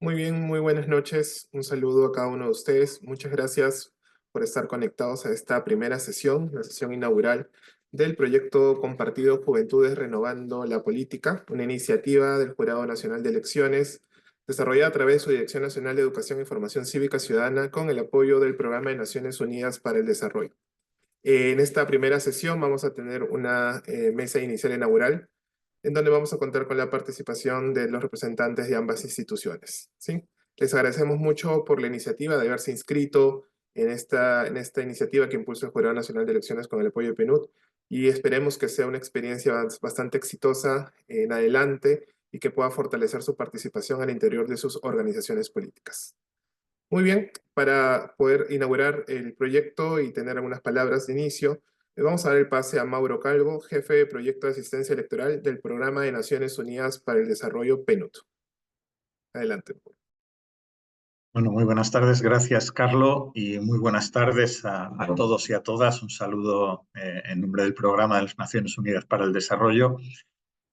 Muy bien, muy buenas noches. Un saludo a cada uno de ustedes. Muchas gracias por estar conectados a esta primera sesión, la sesión inaugural del proyecto compartido Juventudes Renovando la Política, una iniciativa del Jurado Nacional de Elecciones desarrollada a través de su Dirección Nacional de Educación y Formación Cívica Ciudadana con el apoyo del Programa de Naciones Unidas para el Desarrollo. En esta primera sesión vamos a tener una mesa inicial inaugural en donde vamos a contar con la participación de los representantes de ambas instituciones, ¿sí? Les agradecemos mucho por la iniciativa de haberse inscrito en esta iniciativa que impulsa el Jurado Nacional de Elecciones con el apoyo de PNUD y esperemos que sea una experiencia bastante exitosa en adelante y que pueda fortalecer su participación al interior de sus organizaciones políticas. Muy bien, para poder inaugurar el proyecto y tener algunas palabras de inicio, le vamos a dar el pase a Mauro Calvo, jefe de proyecto de asistencia electoral del Programa de Naciones Unidas para el Desarrollo PNUD. Adelante. Bueno, muy buenas tardes, gracias Carlos, y muy buenas tardes a todos y a todas. Un saludo en nombre del Programa de las Naciones Unidas para el Desarrollo.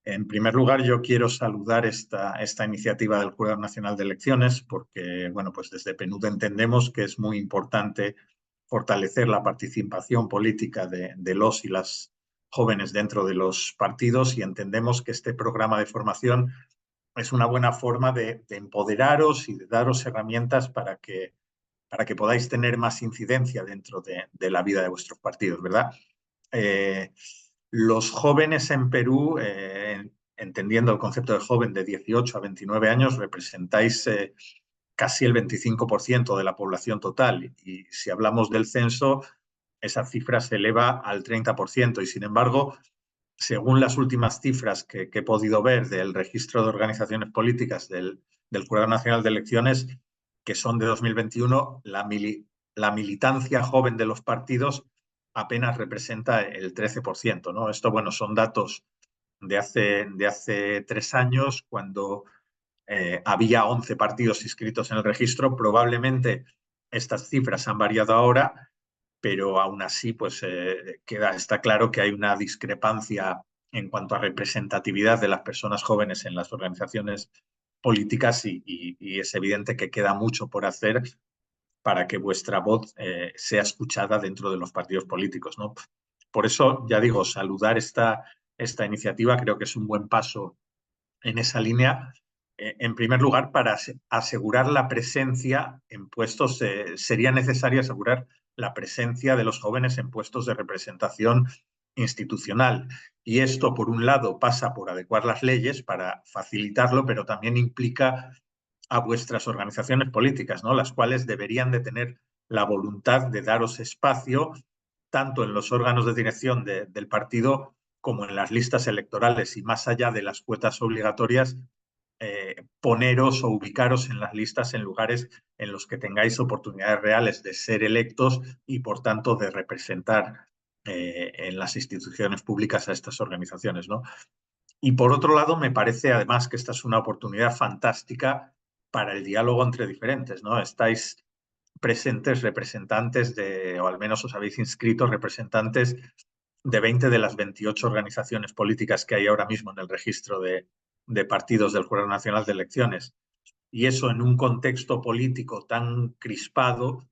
En primer lugar, yo quiero saludar esta iniciativa del Jurado Nacional de Elecciones porque, bueno, pues desde PNUD entendemos que es muy importante fortalecer la participación política de los y las jóvenes dentro de los partidos y entendemos que este programa de formación es una buena forma de empoderaros y de daros herramientas para que podáis tener más incidencia dentro de la vida de vuestros partidos, ¿verdad? Los jóvenes en Perú, entendiendo el concepto de joven de 18 a 29 años, representáis casi el 25% de la población total. Y si hablamos del censo, esa cifra se eleva al 30%. Y sin embargo, según las últimas cifras que he podido ver del registro de organizaciones políticas del Jurado Nacional de Elecciones, que son de 2021, la militancia joven de los partidos apenas representa el 13%, ¿no? Esto, bueno, son datos de hace 3 años, cuando había 11 partidos inscritos en el registro. Probablemente estas cifras han variado ahora, pero aún así pues está claro que hay una discrepancia en cuanto a representatividad de las personas jóvenes en las organizaciones políticas y es evidente que queda mucho por hacer para que vuestra voz sea escuchada dentro de los partidos políticos, ¿no? Por eso, ya digo, saludar esta iniciativa creo que es un buen paso en esa línea. En primer lugar, para asegurar la presencia en puestos, sería necesario asegurar la presencia de los jóvenes en puestos de representación institucional. Y esto, por un lado, pasa por adecuar las leyes para facilitarlo, pero también implica a vuestras organizaciones políticas, ¿no? Las cuales deberían de tener la voluntad de daros espacio tanto en los órganos de dirección del partido como en las listas electorales, y más allá de las cuotas obligatorias, poneros o ubicaros en las listas en lugares en los que tengáis oportunidades reales de ser electos y, por tanto, de representar en las instituciones públicas a estas organizaciones, ¿no? Y por otro lado, me parece además que esta es una oportunidad fantástica para el diálogo entre diferentes, ¿no? Estáis presentes representantes o al menos os habéis inscrito representantes de 20 de las 28 organizaciones políticas que hay ahora mismo en el registro de partidos del Jurado Nacional de Elecciones. Y eso en un contexto político tan crispado,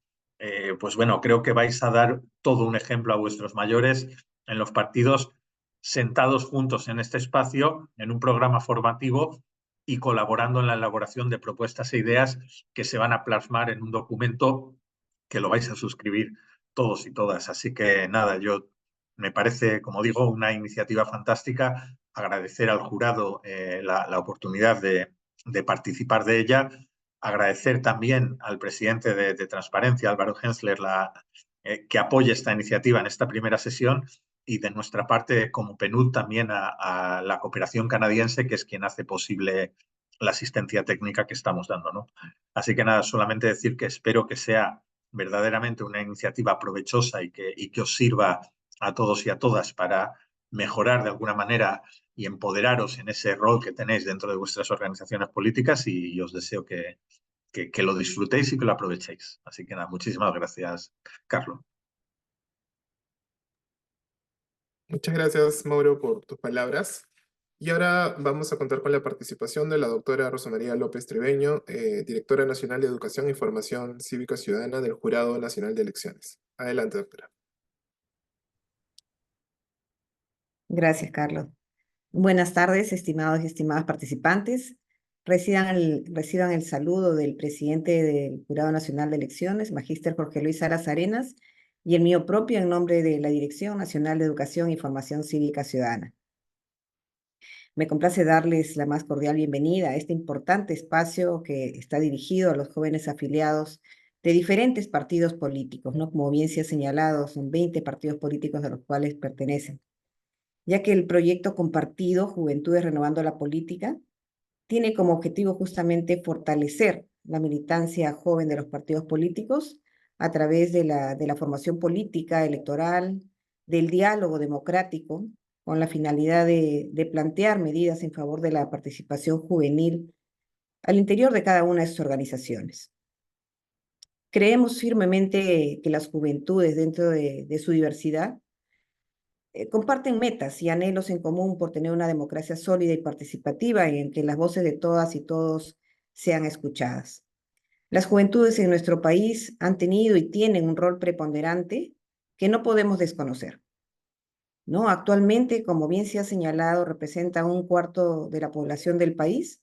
pues bueno, creo que vais a dar todo un ejemplo a vuestros mayores en los partidos, sentados juntos en este espacio, en un programa formativo y colaborando en la elaboración de propuestas e ideas que se van a plasmar en un documento que lo vais a suscribir todos y todas. Así que nada, me parece, como digo, una iniciativa fantástica. Agradecer al jurado la oportunidad de participar de ella. Agradecer también al presidente de Transparencia, Álvaro Hensler, que apoye esta iniciativa en esta primera sesión, y de nuestra parte, como PNUD, también a la cooperación canadiense, que es quien hace posible la asistencia técnica que estamos dando, ¿no? Así que nada, solamente decir que espero que sea verdaderamente una iniciativa provechosa y que os sirva a todos y a todas para mejorar de alguna manera y empoderaros en ese rol que tenéis dentro de vuestras organizaciones políticas, y os deseo que lo disfrutéis y que lo aprovechéis. Así que nada, muchísimas gracias, Carlos. Muchas gracias, Mauro, por tus palabras. Y ahora vamos a contar con la participación de la doctora Rosa María López Tribeño, directora nacional de Educación y Formación Cívica Ciudadana del Jurado Nacional de Elecciones. Adelante, doctora. Gracias, Carlos. Buenas tardes, estimados y estimadas participantes. Reciban el saludo del presidente del Jurado Nacional de Elecciones, Magíster Jorge Luis Salas Arenas, y el mío propio en nombre de la Dirección Nacional de Educación y Formación Cívica Ciudadana. Me complace darles la más cordial bienvenida a este importante espacio que está dirigido a los jóvenes afiliados de diferentes partidos políticos, ¿no? Como bien se ha señalado, son 20 partidos políticos a los cuales pertenecen, ya que el proyecto compartido Juventudes Renovando la Política tiene como objetivo justamente fortalecer la militancia joven de los partidos políticos a través de la formación política, electoral, del diálogo democrático, con la finalidad de plantear medidas en favor de la participación juvenil al interior de cada una de sus organizaciones. Creemos firmemente que las juventudes, dentro de su diversidad, comparten metas y anhelos en común por tener una democracia sólida y participativa en que las voces de todas y todos sean escuchadas. Las juventudes en nuestro país han tenido y tienen un rol preponderante que no podemos desconocer, ¿no? Actualmente, como bien se ha señalado, representa 1/4 de la población del país,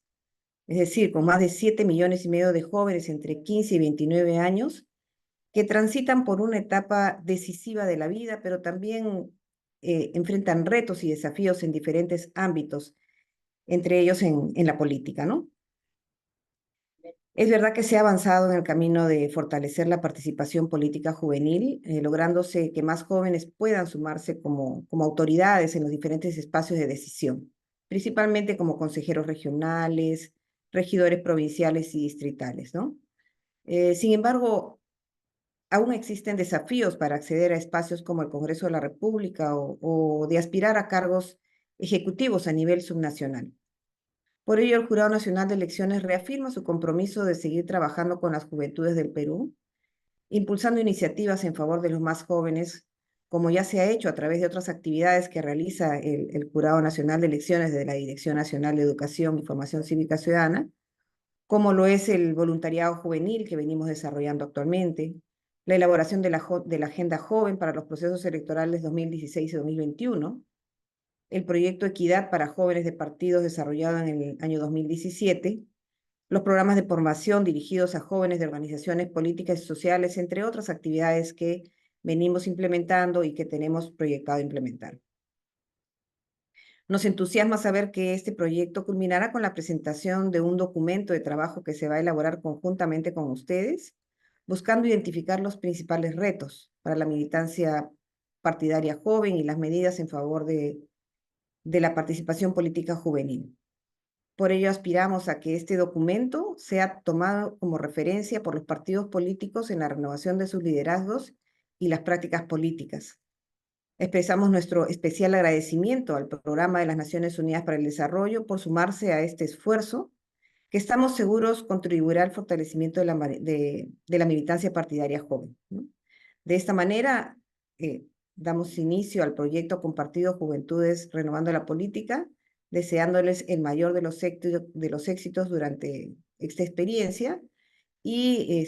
es decir, con más de 7,5 millones de jóvenes entre 15 y 29 años que transitan por una etapa decisiva de la vida, pero también enfrentan retos y desafíos en diferentes ámbitos, entre ellos en la política, ¿no? Es verdad que se ha avanzado en el camino de fortalecer la participación política juvenil, lográndose que más jóvenes puedan sumarse como autoridades en los diferentes espacios de decisión, principalmente como consejeros regionales, regidores provinciales y distritales, ¿no? Sin embargo, aún existen desafíos para acceder a espacios como el Congreso de la República o de aspirar a cargos ejecutivos a nivel subnacional. Por ello, el Jurado Nacional de Elecciones reafirma su compromiso de seguir trabajando con las juventudes del Perú, impulsando iniciativas en favor de los más jóvenes, como ya se ha hecho a través de otras actividades que realiza el Jurado Nacional de Elecciones de la Dirección Nacional de Educación y Formación Cívica Ciudadana, como lo es el voluntariado juvenil que venimos desarrollando actualmente, la elaboración de la Agenda Joven para los procesos electorales 2016 y 2021, el proyecto Equidad para Jóvenes de Partidos desarrollado en el año 2017, los programas de formación dirigidos a jóvenes de organizaciones políticas y sociales, entre otras actividades que venimos implementando y que tenemos proyectado implementar. Nos entusiasma saber que este proyecto culminará con la presentación de un documento de trabajo que se va a elaborar conjuntamente con ustedes, buscando identificar los principales retos para la militancia partidaria joven y las medidas en favor de la participación política juvenil. Por ello, aspiramos a que este documento sea tomado como referencia por los partidos políticos en la renovación de sus liderazgos y las prácticas políticas. Expresamos nuestro especial agradecimiento al Programa de las Naciones Unidas para el Desarrollo por sumarse a este esfuerzo, que estamos seguros contribuirá al fortalecimiento de la militancia partidaria joven, ¿no? De esta manera, damos inicio al proyecto compartido Juventudes Renovando la Política, deseándoles el mayor de los éxitos durante esta experiencia y,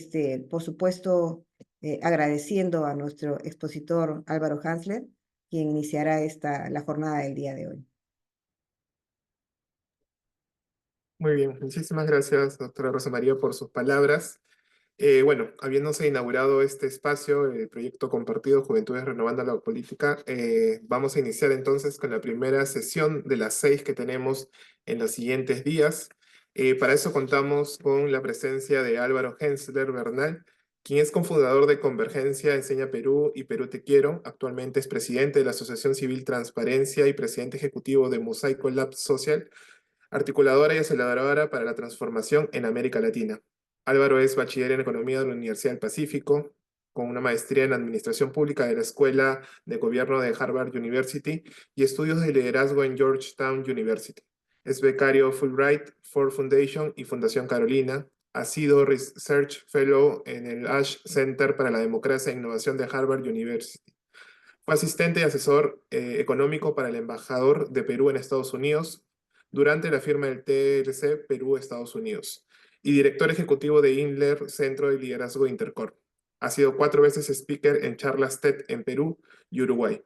por supuesto, agradeciendo a nuestro expositor Álvaro Hansler, quien iniciará la jornada del día de hoy. Muy bien, muchísimas gracias, doctora Rosa María, por sus palabras. Bueno, habiéndose inaugurado este espacio, el proyecto compartido Juventudes Renovando la Política, vamos a iniciar entonces con la primera sesión de las 6 que tenemos en los siguientes días. Para eso contamos con la presencia de Álvaro Hensler Bernal, quien es cofundador de Convergencia Enseña Perú y Perú Te Quiero. Actualmente es presidente de la Asociación Civil Transparencia y presidente ejecutivo de Mosaico Lab Social, articuladora y aceleradora para la transformación en América Latina. Álvaro es bachiller en Economía de la Universidad del Pacífico, con una maestría en Administración Pública de la Escuela de Gobierno de Harvard University y estudios de liderazgo en Georgetown University. Es becario Fulbright, Ford Foundation y Fundación Carolina. Ha sido Research Fellow en el Ash Center para la Democracia e Innovación de Harvard University. Fue asistente y asesor económico para el embajador de Perú en Estados Unidos. durante la firma del TLC Perú-Estados Unidos y director ejecutivo de INLER, Centro de Liderazgo Intercorp. Ha sido 4 veces speaker en charlas TED en Perú y Uruguay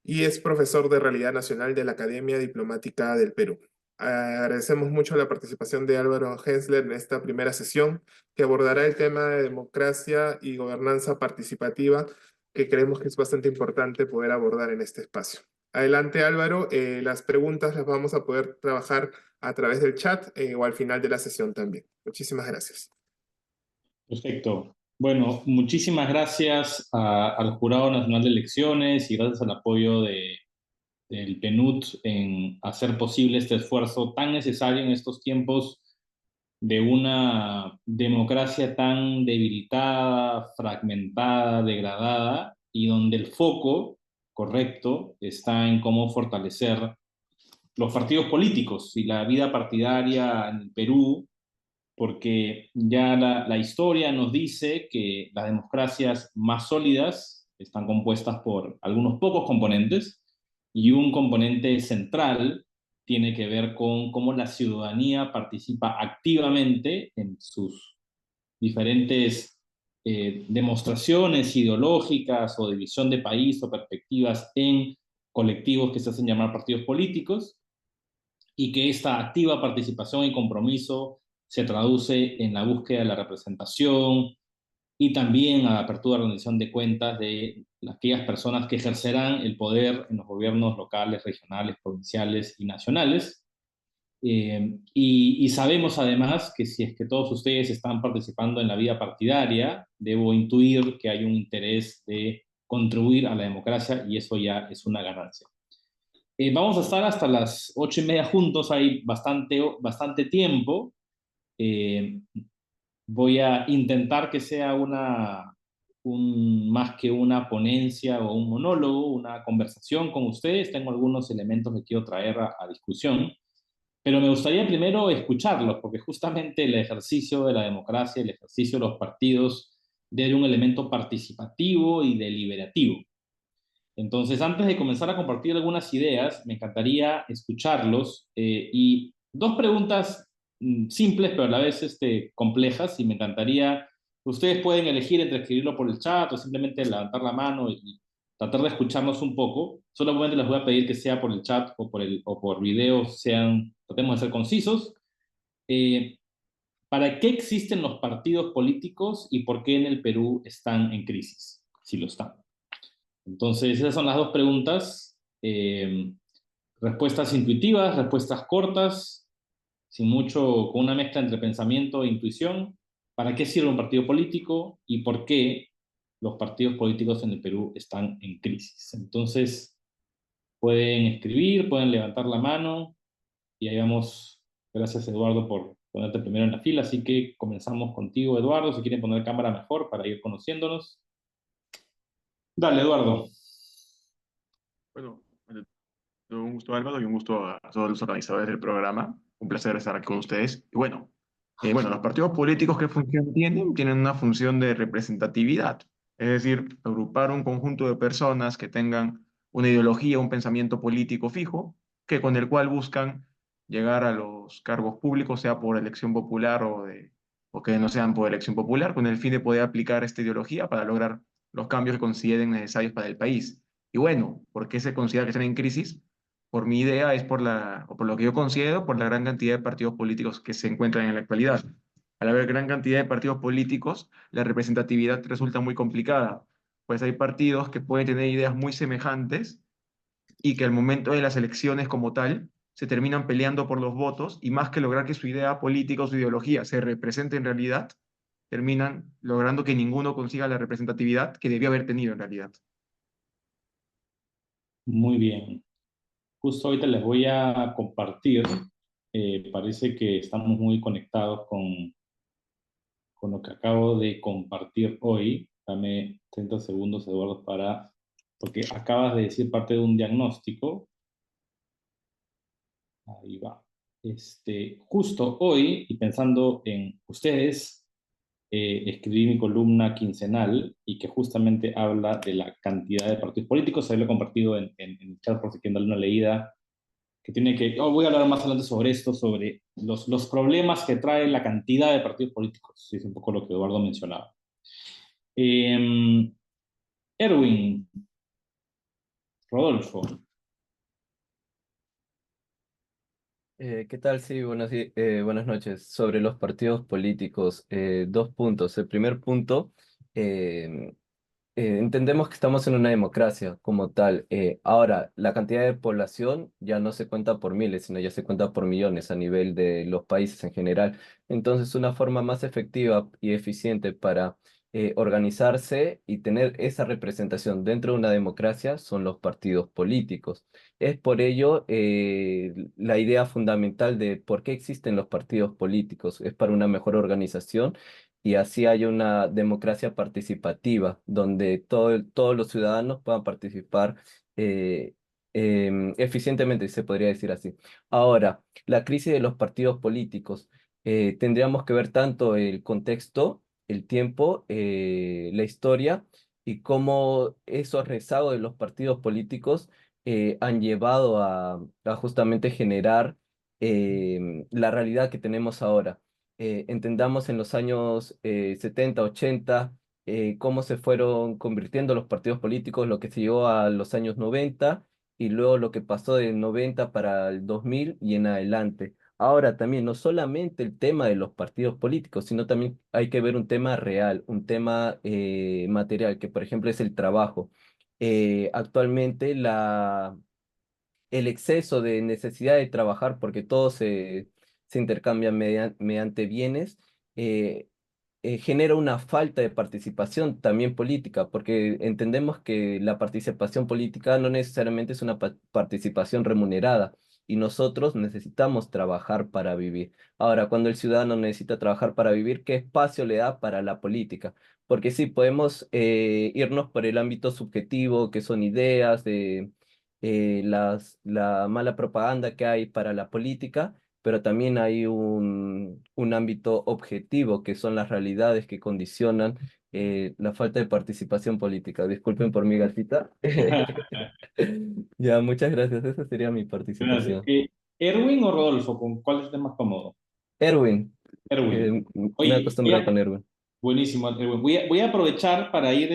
y es profesor de Realidad Nacional de la Academia Diplomática del Perú. Agradecemos mucho la participación de Álvaro Hensler en esta primera sesión que abordará el tema de democracia y gobernanza participativa que creemos que es bastante importante poder abordar en este espacio. Adelante Álvaro, las preguntas las vamos a poder trabajar a través del chat o al final de la sesión también. Muchísimas gracias. Perfecto. Bueno, muchísimas gracias al Jurado Nacional de Elecciones y gracias al apoyo del PNUD en hacer posible este esfuerzo tan necesario en estos tiempos de una democracia tan debilitada, fragmentada, degradada, y donde el foco correcto está en cómo fortalecer los partidos políticos y la vida partidaria en el Perú, porque ya la historia nos dice que las democracias más sólidas están compuestas por algunos pocos componentes y un componente central tiene que ver con cómo la ciudadanía participa activamente en sus diferentes demostraciones ideológicas o de visión de país o perspectivas en colectivos que se hacen llamar partidos políticos, y que esta activa participación y compromiso se traduce en la búsqueda de la representación y también a la apertura de rendición de cuentas de aquellas personas que ejercerán el poder en los gobiernos locales, regionales, provinciales y nacionales. Y sabemos además que si es que todos ustedes están participando en la vida partidaria, debo intuir que hay un interés de contribuir a la democracia y eso ya es una ganancia. Vamos a estar hasta las 8:30 juntos, hay bastante tiempo. Voy a intentar que sea más que una ponencia o un monólogo, una conversación con ustedes. Tengo algunos elementos que quiero traer a discusión, pero me gustaría primero escucharlos, porque justamente el ejercicio de la democracia, el ejercicio de los partidos, debe un elemento participativo y deliberativo. Entonces, antes de comenzar a compartir algunas ideas, me encantaría escucharlos y dos preguntas simples, pero a la vez complejas, y me encantaría, ustedes pueden elegir entre escribirlo por el chat o simplemente levantar la mano y tratar de escucharnos un poco. Solamente les voy a pedir que sea por el chat o por video, tratemos de ser concisos. Eh, ¿Para qué existen los partidos políticos y por qué en el Perú están en crisis, si lo están? Entonces, esas son las dos preguntas. Respuestas intuitivas, respuestas cortas, sin mucho, con una mezcla entre pensamiento e intuición. ¿Para qué sirve un partido político y por qué los partidos políticos en el Perú están en crisis? Entonces, pueden escribir, pueden levantar la mano y ahí vamos. Gracias, Eduardo, por ponerte primero en la fila. Así que comenzamos contigo, Eduardo. Si quieren poner cámara mejor para ir conociéndonos. Dale, Eduardo. Bueno, un gusto Álvaro y un gusto a todos los organizadores del programa. Un placer estar aquí con ustedes. Y bueno, los partidos políticos, ¿qué función tienen? Tienen una función de representatividad, es decir, agrupar un conjunto de personas que tengan una ideología, un pensamiento político fijo, que con el cual buscan llegar a los cargos públicos, sea por elección popular o que no sean por elección popular, con el fin de poder aplicar esta ideología para lograr los cambios que consideren necesarios para el país. Y bueno, ¿por qué se considera que están en crisis? Por mi idea es o por lo que yo considero, por la gran cantidad de partidos políticos que se encuentran en la actualidad. Al haber gran cantidad de partidos políticos, la representatividad resulta muy complicada, pues hay partidos que pueden tener ideas muy semejantes y que al momento de las elecciones como tal se terminan peleando por los votos y más que lograr que su idea política o su ideología se represente en realidad, terminan logrando que ninguno consiga la representatividad que debió haber tenido en realidad. Muy bien. Justo ahorita les voy a compartir. Parece que estamos muy conectados con lo que acabo de compartir hoy. Dame 30 segundos, Eduardo, porque acabas de decir parte de un diagnóstico. Ahí va. Justo hoy, y pensando en ustedes, escribí mi columna quincenal y que justamente habla de la cantidad de partidos políticos. Ahí lo he compartido en el chat por si quieren darle una leída. que tiene que... voy a hablar más adelante sobre esto, sobre los problemas que trae la cantidad de partidos políticos. Sí, es un poco lo que Eduardo mencionaba. Erwin, Rodolfo. ¿Qué tal? Sí, buenas noches. Sobre los partidos políticos, dos puntos. El primer punto, eh, entendemos que estamos en una democracia como tal. Ahora, la cantidad de población ya no se cuenta por miles, sino ya se cuenta por millones a nivel de los países en general. Entonces, una forma más efectiva y eficiente para organizarse y tener esa representación dentro de una democracia son los partidos políticos. Es por ello la idea fundamental de por qué existen los partidos políticos. Es para una mejor organización y así hay una democracia participativa donde todos los ciudadanos puedan participar eficientemente, se podría decir así. Ahora, la crisis de los partidos políticos, tendríamos que ver tanto el contexto, el tiempo, la historia y cómo esos rezagos de los partidos políticos han llevado a justamente generar la realidad que tenemos ahora. Entendamos en los años 70, 80, cómo se fueron convirtiendo los partidos políticos, lo que se llegó a los años 90 y luego lo que pasó del 90 para el 2000 y en adelante. Ahora también, no solamente el tema de los partidos políticos, sino también hay que ver un tema real, un tema material, que por ejemplo es el trabajo. Actualmente el exceso de necesidad de trabajar, porque todo se intercambia mediante bienes, eh, genera una falta de participación también política, porque entendemos que la participación política no necesariamente es una participación remunerada. Y nosotros necesitamos trabajar para vivir. Ahora, cuando el ciudadano necesita trabajar para vivir, ¿qué espacio le da para la política? Porque sí, podemos irnos por el ámbito subjetivo, que son ideas de la mala propaganda que hay para la política, pero también hay un ámbito objetivo, que son las realidades que condicionan la falta de participación política. Disculpen por mi gatita. Ya, muchas gracias. Esa sería mi Gracias. participación. ¿Erwin o Rodolfo? ¿Con cuál es más cómodo? Erwin, Erwin. me he Oye, acostumbrado con Erwin. buenísimo, Erwin. Voy a aprovechar para ir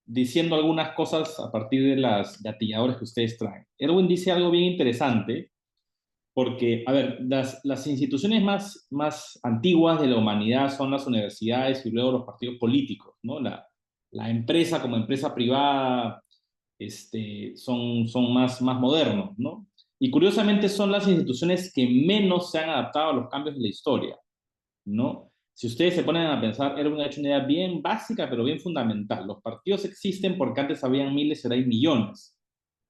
diciendo algunas cosas a partir de las gatilladores que ustedes traen. Erwin dice algo bien interesante, porque, a ver, las instituciones más antiguas de la humanidad son las universidades y luego los partidos políticos, ¿no? La empresa como empresa privada son más modernos, ¿no? Y curiosamente son las instituciones que menos se han adaptado a los cambios de la historia, ¿no? Si ustedes se ponen a pensar, Erwin ha hecho una idea bien básica, pero bien fundamental. Los partidos existen porque antes habían miles y ahora hay millones.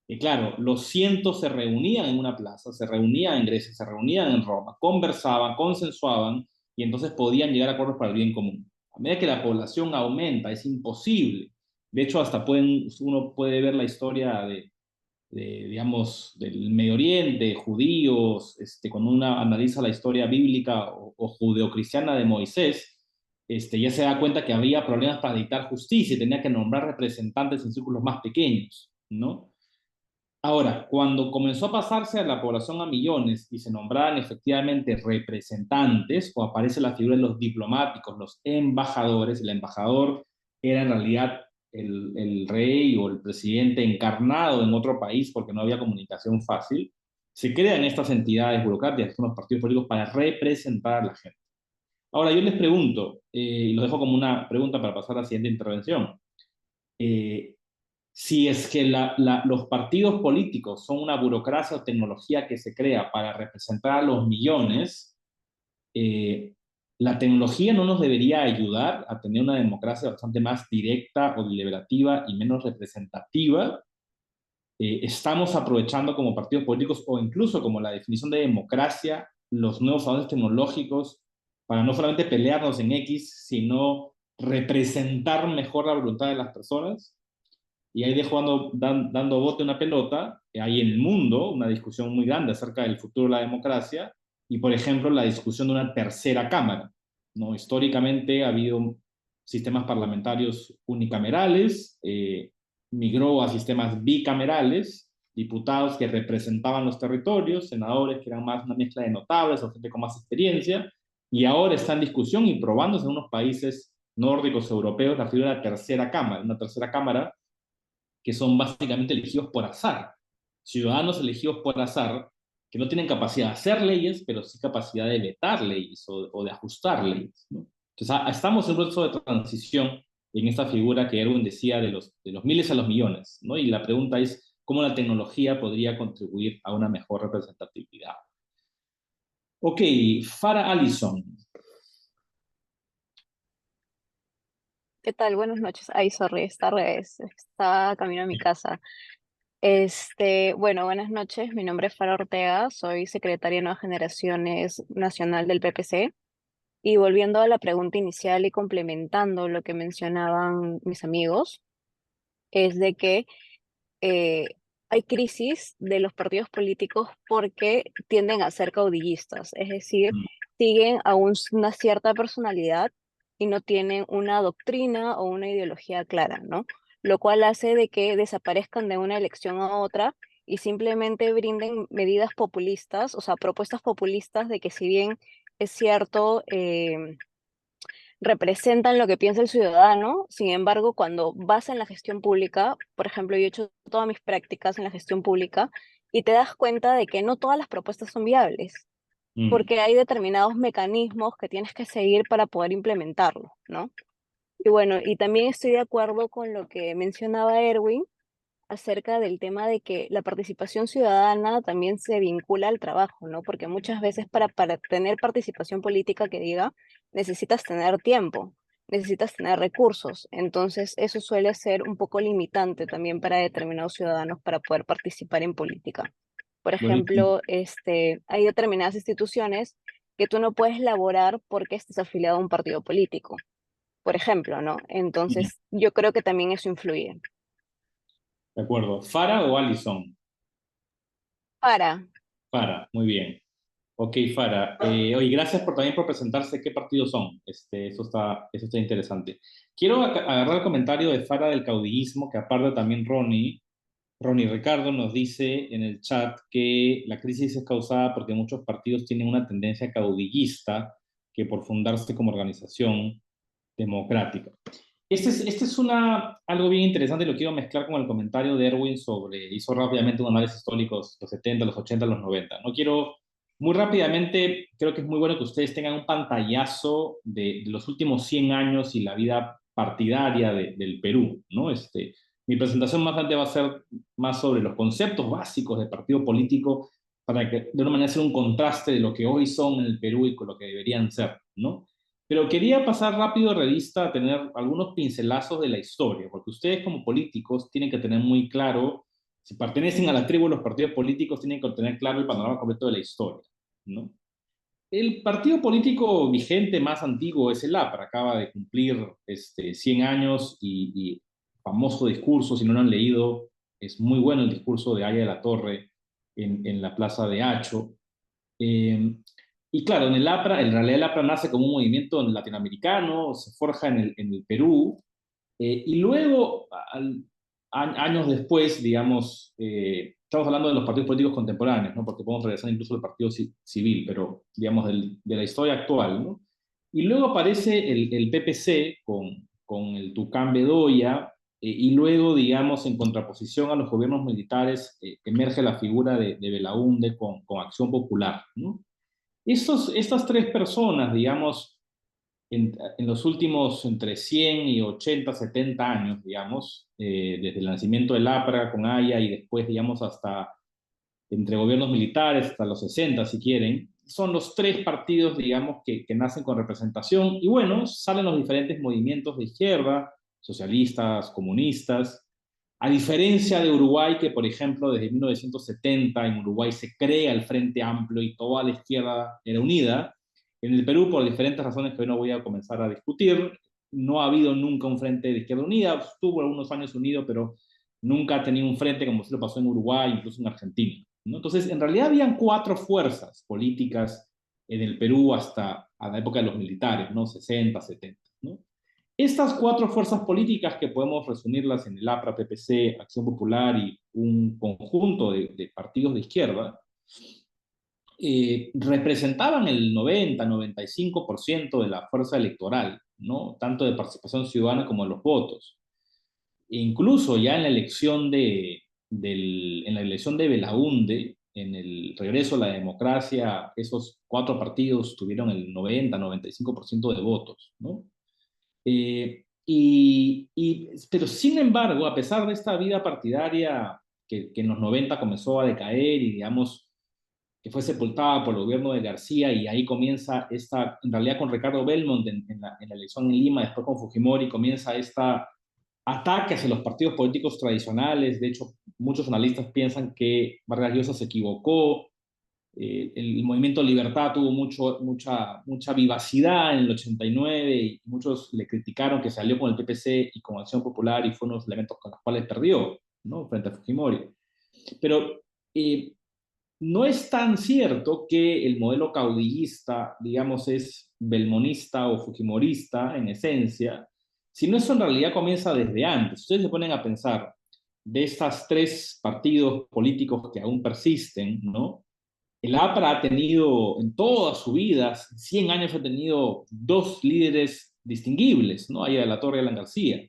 Y claro, los cientos se reunían en una plaza, se reunían en Grecia, se reunían en Roma, conversaban, consensuaban y entonces podían llegar a acuerdos para el bien común. A medida que la población aumenta, es imposible. De hecho, hasta uno puede ver la historia digamos, del Medio Oriente, judíos, cuando uno analiza la historia bíblica o judeocristiana de Moisés, ya se da cuenta que había problemas para dictar justicia y tenía que nombrar representantes en círculos más pequeños, ¿no? Ahora, cuando comenzó a pasarse a la población a millones y se nombraban efectivamente representantes, o aparece la figura de los diplomáticos, los embajadores, el embajador era en realidad el rey o el presidente encarnado en otro país porque no había comunicación fácil, se crean estas entidades burocráticas, que son los partidos políticos, para representar a la gente. Ahora, yo les pregunto, y lo dejo como una pregunta para pasar a la siguiente intervención. Eh, si es que los partidos políticos son una burocracia o tecnología que se crea para representar a los millones, la tecnología no nos debería ayudar a tener una democracia bastante más directa o deliberativa y menos representativa. Estamos aprovechando como partidos políticos o incluso como la definición de democracia los nuevos avances tecnológicos para no solamente pelearnos en X, sino representar mejor la voluntad de las personas. Y ahí dejo dando bote una pelota, hay en el mundo una discusión muy grande acerca del futuro de la democracia y, por ejemplo, la discusión de una tercera cámara, ¿no? Históricamente ha habido sistemas parlamentarios unicamerales, migró a sistemas bicamerales, diputados que representaban los territorios, senadores que eran más una mezcla de notables o gente con más experiencia, y ahora está en discusión y probándose en unos países nórdicos europeos la figura de la tercera cámara, una tercera cámara que son básicamente elegidos por azar, ciudadanos elegidos por azar, que no tienen capacidad de hacer leyes, pero sí capacidad de vetar leyes o de ajustar leyes, ¿no? Entonces, estamos en un proceso de transición en esta figura que Erwin decía de los miles a los millones, ¿no? Y la pregunta es cómo la tecnología podría contribuir a una mejor representatividad. Ok, Farah Allison. ¿Qué tal? Buenas noches. Ay, sorry, está al revés. Estaba camino a mi casa. Bueno, buenas noches. Mi nombre es Farah Ortega. Soy secretaria de Nuevas Generaciones Nacional del PPC. Y volviendo a la pregunta inicial y complementando lo que mencionaban mis amigos, es de que eh, hay crisis de los partidos políticos porque tienden a ser caudillistas, es decir, siguen a una cierta personalidad y no tienen una doctrina o una ideología clara, ¿no? Lo cual hace de que desaparezcan de una elección a otra y simplemente brinden medidas populistas, o sea, propuestas populistas de que si bien es cierto, representan lo que piensa el ciudadano. Sin embargo, cuando vas en la gestión pública, por ejemplo, yo he hecho todas mis prácticas en la gestión pública y te das cuenta de que no todas las propuestas son viables, porque hay determinados mecanismos que tienes que seguir para poder implementarlo, ¿no? Y bueno, y también estoy de acuerdo con lo que mencionaba Erwin acerca del tema de que la participación ciudadana también se vincula al trabajo, ¿no? Porque muchas veces para tener participación política que diga, necesitas tener tiempo, necesitas tener recursos. Entonces, eso suele ser un poco limitante también para determinados ciudadanos para poder participar en política. Por Buenísimo. ejemplo, hay determinadas instituciones que tú no puedes laborar porque estés afiliado a un partido político, por ejemplo, ¿no? Entonces, yo creo que también eso influye. De acuerdo. ¿Farah o Allison? Para. Farah, muy bien. Ok, Farah. Oye, gracias también por presentarse qué partidos son. Eso está interesante. Quiero agarrar el comentario de Farah del caudillismo, que aparte también Ronnie Ricardo nos dice en el chat que la crisis es causada porque muchos partidos tienen una tendencia caudillista que por fundarse como organización democrática. Algo bien interesante, lo quiero mezclar con el comentario de Erwin hizo rápidamente un análisis histórico, los 70, los 80, los 90. No quiero, muy rápidamente, creo que es muy bueno que ustedes tengan un pantallazo de los últimos 100 años y la vida partidaria del Perú, ¿no? Mi presentación más adelante va a ser más sobre los conceptos básicos del partido político para que de una manera hacer un contraste de lo que hoy son en el Perú y con lo que deberían ser, ¿no? Pero quería pasar rápido de revista a tener algunos pincelazos de la historia, porque ustedes como políticos tienen que tener muy claro, si pertenecen a la tribu de los partidos políticos, tienen que tener claro el panorama completo de la historia, ¿no? El partido político vigente más antiguo es el APRA, acaba de cumplir 100 años y famoso discurso, si no lo han leído, es muy bueno el discurso de Aya de la Torre en la Plaza de Hacho. Y claro, en realidad el APRA nace como un movimiento latinoamericano, se forja en el Perú, y luego, años después, digamos, estamos hablando de los partidos políticos contemporáneos, ¿no? Porque podemos regresar incluso al partido civil, pero digamos de la historia actual, ¿no? Y luego aparece el PPC con el Tucán Bedoya, y luego, digamos, en contraposición a los gobiernos militares, emerge la figura de Belaúnde con Acción Popular, ¿no? Estas tres personas, digamos, en los últimos entre 100 y 80, 70 años, digamos, desde el nacimiento del APRA con Aya y después, digamos, hasta entre gobiernos militares, hasta los 60, si quieren, son los tres partidos, digamos, que nacen con representación y bueno, salen los diferentes movimientos de izquierda, socialistas, comunistas. A diferencia de Uruguay, que por ejemplo desde 1970 en Uruguay se crea el Frente Amplio y toda la izquierda era unida, en el Perú, por diferentes razones que hoy no voy a comenzar a discutir, no ha habido nunca un Frente de Izquierda Unida, estuvo algunos años unido, pero nunca ha tenido un frente como se lo pasó en Uruguay, incluso en Argentina, ¿no? Entonces, en realidad habían cuatro fuerzas políticas en el Perú hasta a la época de los militares, ¿no? 60, 70, ¿no? Estas cuatro fuerzas políticas, que podemos resumirlas en el APRA, PPC, Acción Popular y un conjunto de partidos de izquierda, representaban el 90-95% de la fuerza electoral, ¿no? Tanto de participación ciudadana como de los votos. E incluso ya en la elección en la elección de Belaúnde, en el regreso a la democracia, esos cuatro partidos tuvieron el 90-95% de votos, ¿no? Pero sin embargo, a pesar de esta vida partidaria que en los 90 comenzó a decaer y digamos que fue sepultada por el gobierno de García, y ahí comienza en realidad con Ricardo Belmont en la elección en Lima, después con Fujimori, comienza esta ataque hacia los partidos políticos tradicionales. De hecho, muchos analistas piensan que Vargas Llosa se equivocó. El movimiento Libertad tuvo mucha vivacidad en el 89 y muchos le criticaron que salió con el PPC y con Acción Popular y fue uno de los elementos con los cuales perdió, ¿no? Frente a Fujimori. Pero no es tan cierto que el modelo caudillista, digamos, es belmonista o fujimorista en esencia, sino eso en realidad comienza desde antes. Ustedes se ponen a pensar de estas tres partidos políticos que aún persisten, ¿no? El APRA ha tenido en toda su vida, 100 años, ha tenido dos líderes distinguibles, ¿no? Ahí de la Torre y Alan García.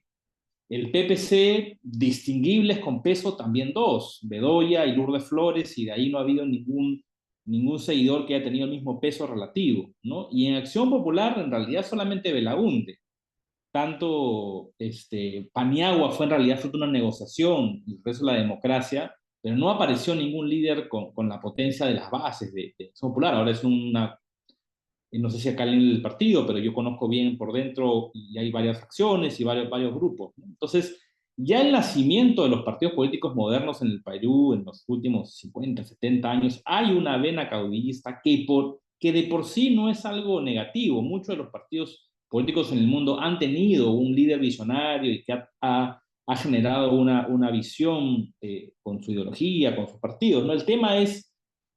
El PPC, distinguibles con peso, también dos, Bedoya y Lourdes Flores, y de ahí no ha habido ningún seguidor que haya tenido el mismo peso relativo, ¿no? Y en Acción Popular, en realidad, solamente Belaúnde. Tanto Paniagua fue en realidad fruto de una negociación, y el resto de la democracia, pero no apareció ningún líder con la potencia de las bases de Acción Popular. Ahora es no sé si acá en el partido, pero yo conozco bien por dentro y hay varias facciones y varios grupos, ¿no? Entonces, ya el nacimiento de los partidos políticos modernos en el Perú en los últimos 50, 70 años, hay una vena caudillista que de por sí no es algo negativo. Muchos de los partidos políticos en el mundo han tenido un líder visionario y que ha generado una visión con su ideología, con sus partidos, ¿no? El tema es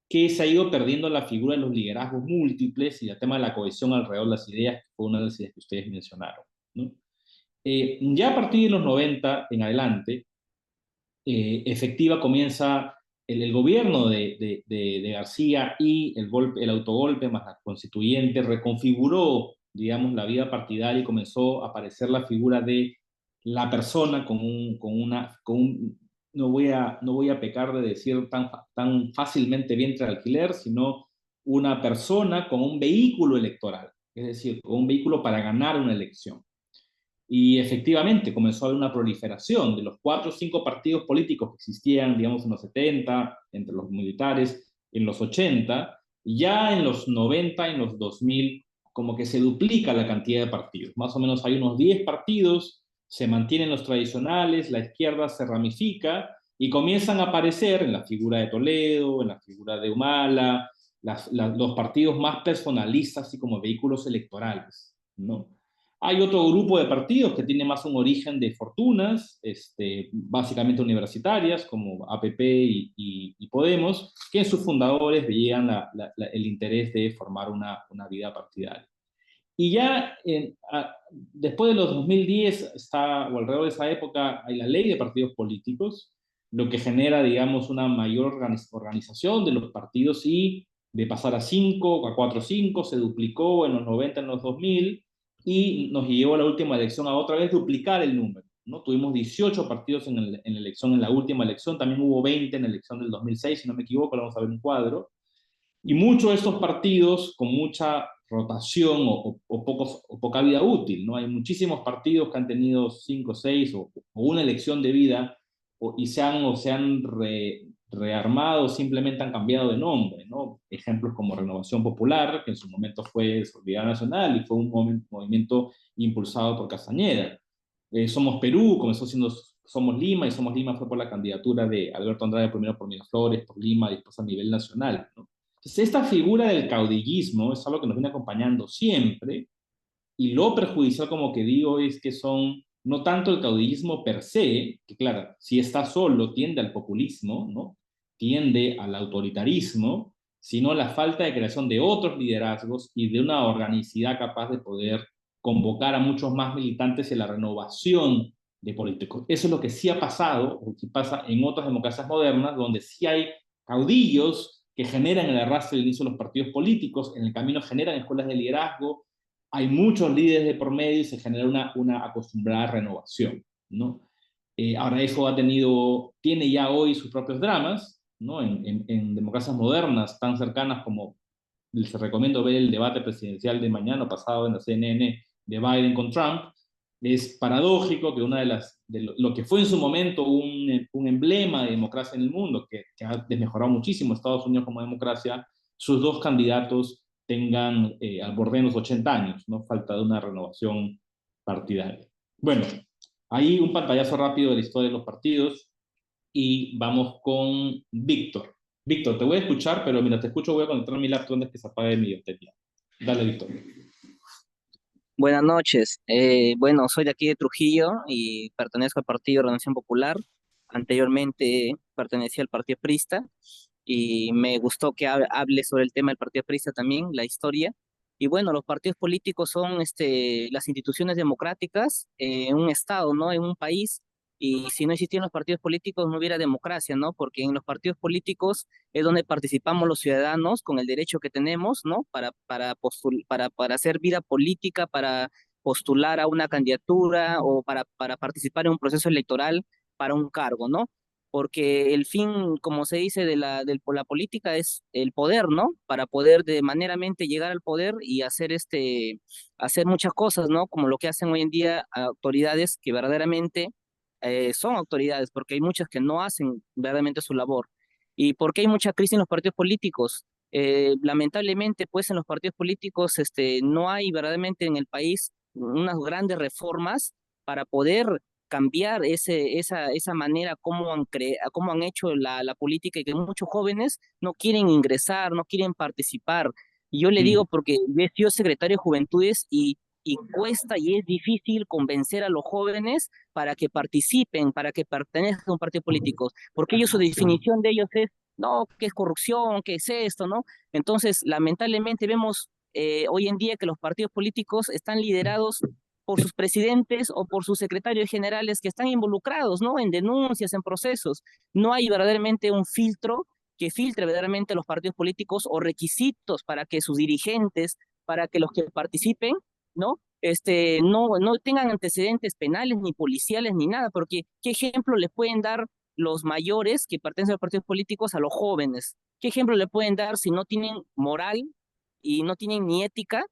que se ha ido perdiendo la figura de los liderazgos múltiples y el tema de la cohesión alrededor de las ideas, que fue una de las ideas que ustedes mencionaron, ¿no? Ya a partir de los 90 en adelante, efectiva comienza el gobierno de García, y el autogolpe más la constituyente reconfiguró, digamos, la vida partidaria, y comenzó a aparecer la figura de la persona no voy a pecar de decir tan fácilmente vientre de alquiler, sino una persona con un vehículo electoral, es decir, con un vehículo para ganar una elección. Y efectivamente comenzó a haber una proliferación de los 4 o 5 partidos políticos que existían, digamos, en los 70, entre los militares, en los 80, y ya en los 90, en los 2000, como que se duplica la cantidad de partidos. Más o menos hay unos 10 partidos, se mantienen los tradicionales, la izquierda se ramifica y comienzan a aparecer en la figura de Toledo, en la figura de Humala, los partidos más personalistas y como vehículos electorales, ¿no? Hay otro grupo de partidos que tiene más un origen de fortunas, básicamente universitarias, como APP y Podemos, que en sus fundadores veían el interés de formar una vida partidaria. Y ya después de los 2010, o alrededor de esa época, hay la ley de partidos políticos, lo que genera, digamos, una mayor organización de los partidos, y de pasar a 5, a 4 o 5, se duplicó en los 90, en los 2000, y nos llevó a la última elección a otra vez duplicar el número, ¿no? Tuvimos 18 partidos en la elección, en la última elección, también hubo 20 en la elección del 2006, si no me equivoco, vamos a ver un cuadro. Y muchos de estos partidos con mucha rotación o poca vida útil, ¿no? Hay muchísimos partidos que han tenido 5, 6 o una elección de vida, y se han rearmado, simplemente han cambiado de nombre, ¿no? Ejemplos como Renovación Popular, que en su momento fue Solidaridad Nacional y fue un movimiento impulsado por Castañeda. Somos Perú comenzó siendo Somos Lima, y Somos Lima fue por la candidatura de Alberto Andrade, primero por Miraflores, por Lima, y después a nivel nacional, ¿no? Entonces, esta figura del caudillismo es algo que nos viene acompañando siempre, y lo perjudicial, como que digo, es que son no tanto el caudillismo per se, que claro, si está solo tiende al populismo, ¿no? Tiende al autoritarismo, sino la falta de creación de otros liderazgos y de una organicidad capaz de poder convocar a muchos más militantes y la renovación de políticos. Eso es lo que sí ha pasado, o que pasa en otras democracias modernas, donde sí hay caudillos que generan el arrastre del inicio de los partidos políticos, en el camino generan escuelas de liderazgo, hay muchos líderes de por medio y se genera una acostumbrada renovación, ¿no? Ahora eso tiene ya hoy sus propios dramas, ¿no? En democracias modernas tan cercanas como, les recomiendo ver el debate presidencial de mañana pasado en la CNN de Biden con Trump. Es paradójico que lo que fue en su momento un emblema de democracia en el mundo, que ha desmejorado muchísimo Estados Unidos como democracia, sus dos candidatos tengan al borde de los 80 años, ¿no? Falta de una renovación partidaria. Bueno, ahí un pantallazo rápido de la historia de los partidos y vamos con Víctor. Víctor, te voy a escuchar, pero mientras te escucho voy a conectar mi laptop antes que se apague mi batería. Dale, Víctor. Buenas noches. Bueno, soy de aquí de Trujillo y pertenezco al Partido Renovación Popular. Anteriormente pertenecía al Partido Aprista y me gustó que hable sobre el tema del Partido Aprista también, la historia. Y bueno, los partidos políticos son las instituciones democráticas en un estado, ¿no? En un país. Y si no existieran los partidos políticos no hubiera democracia, ¿no? Porque en los partidos políticos es donde participamos los ciudadanos con el derecho que tenemos, ¿no? Para hacer vida política, para postular a una candidatura o para participar en un proceso electoral para un cargo, ¿no? Porque el fin, como se dice, la política es el poder, ¿no? Para poder de maneramente llegar al poder y hacer muchas cosas, ¿no? Como lo que hacen hoy en día autoridades que verdaderamente son autoridades, porque hay muchas que no hacen verdaderamente su labor. ¿Y por qué hay mucha crisis en los partidos políticos? Lamentablemente, pues en los partidos políticos no hay verdaderamente en el país unas grandes reformas para poder cambiar esa manera como han hecho la política y que muchos jóvenes no quieren ingresar, no quieren participar. Y yo le digo porque he sido secretario de Juventudes y cuesta y es difícil convencer a los jóvenes para que participen, para que pertenezcan a un partido político, porque ellos su definición de ellos es, no, ¿qué es corrupción? ¿Qué es esto? ¿No? Entonces, lamentablemente vemos hoy en día que los partidos políticos están liderados por sus presidentes o por sus secretarios generales que están involucrados, ¿no? En denuncias, en procesos. No hay verdaderamente un filtro que filtre verdaderamente los partidos políticos o requisitos para que sus dirigentes, para que los que participen, ¿no? No tengan antecedentes penales, ni policiales, ni nada, porque ¿qué ejemplo le pueden dar los mayores que pertenecen a los partidos políticos a los jóvenes? ¿Qué ejemplo le pueden dar si no tienen moral y no tienen ni ética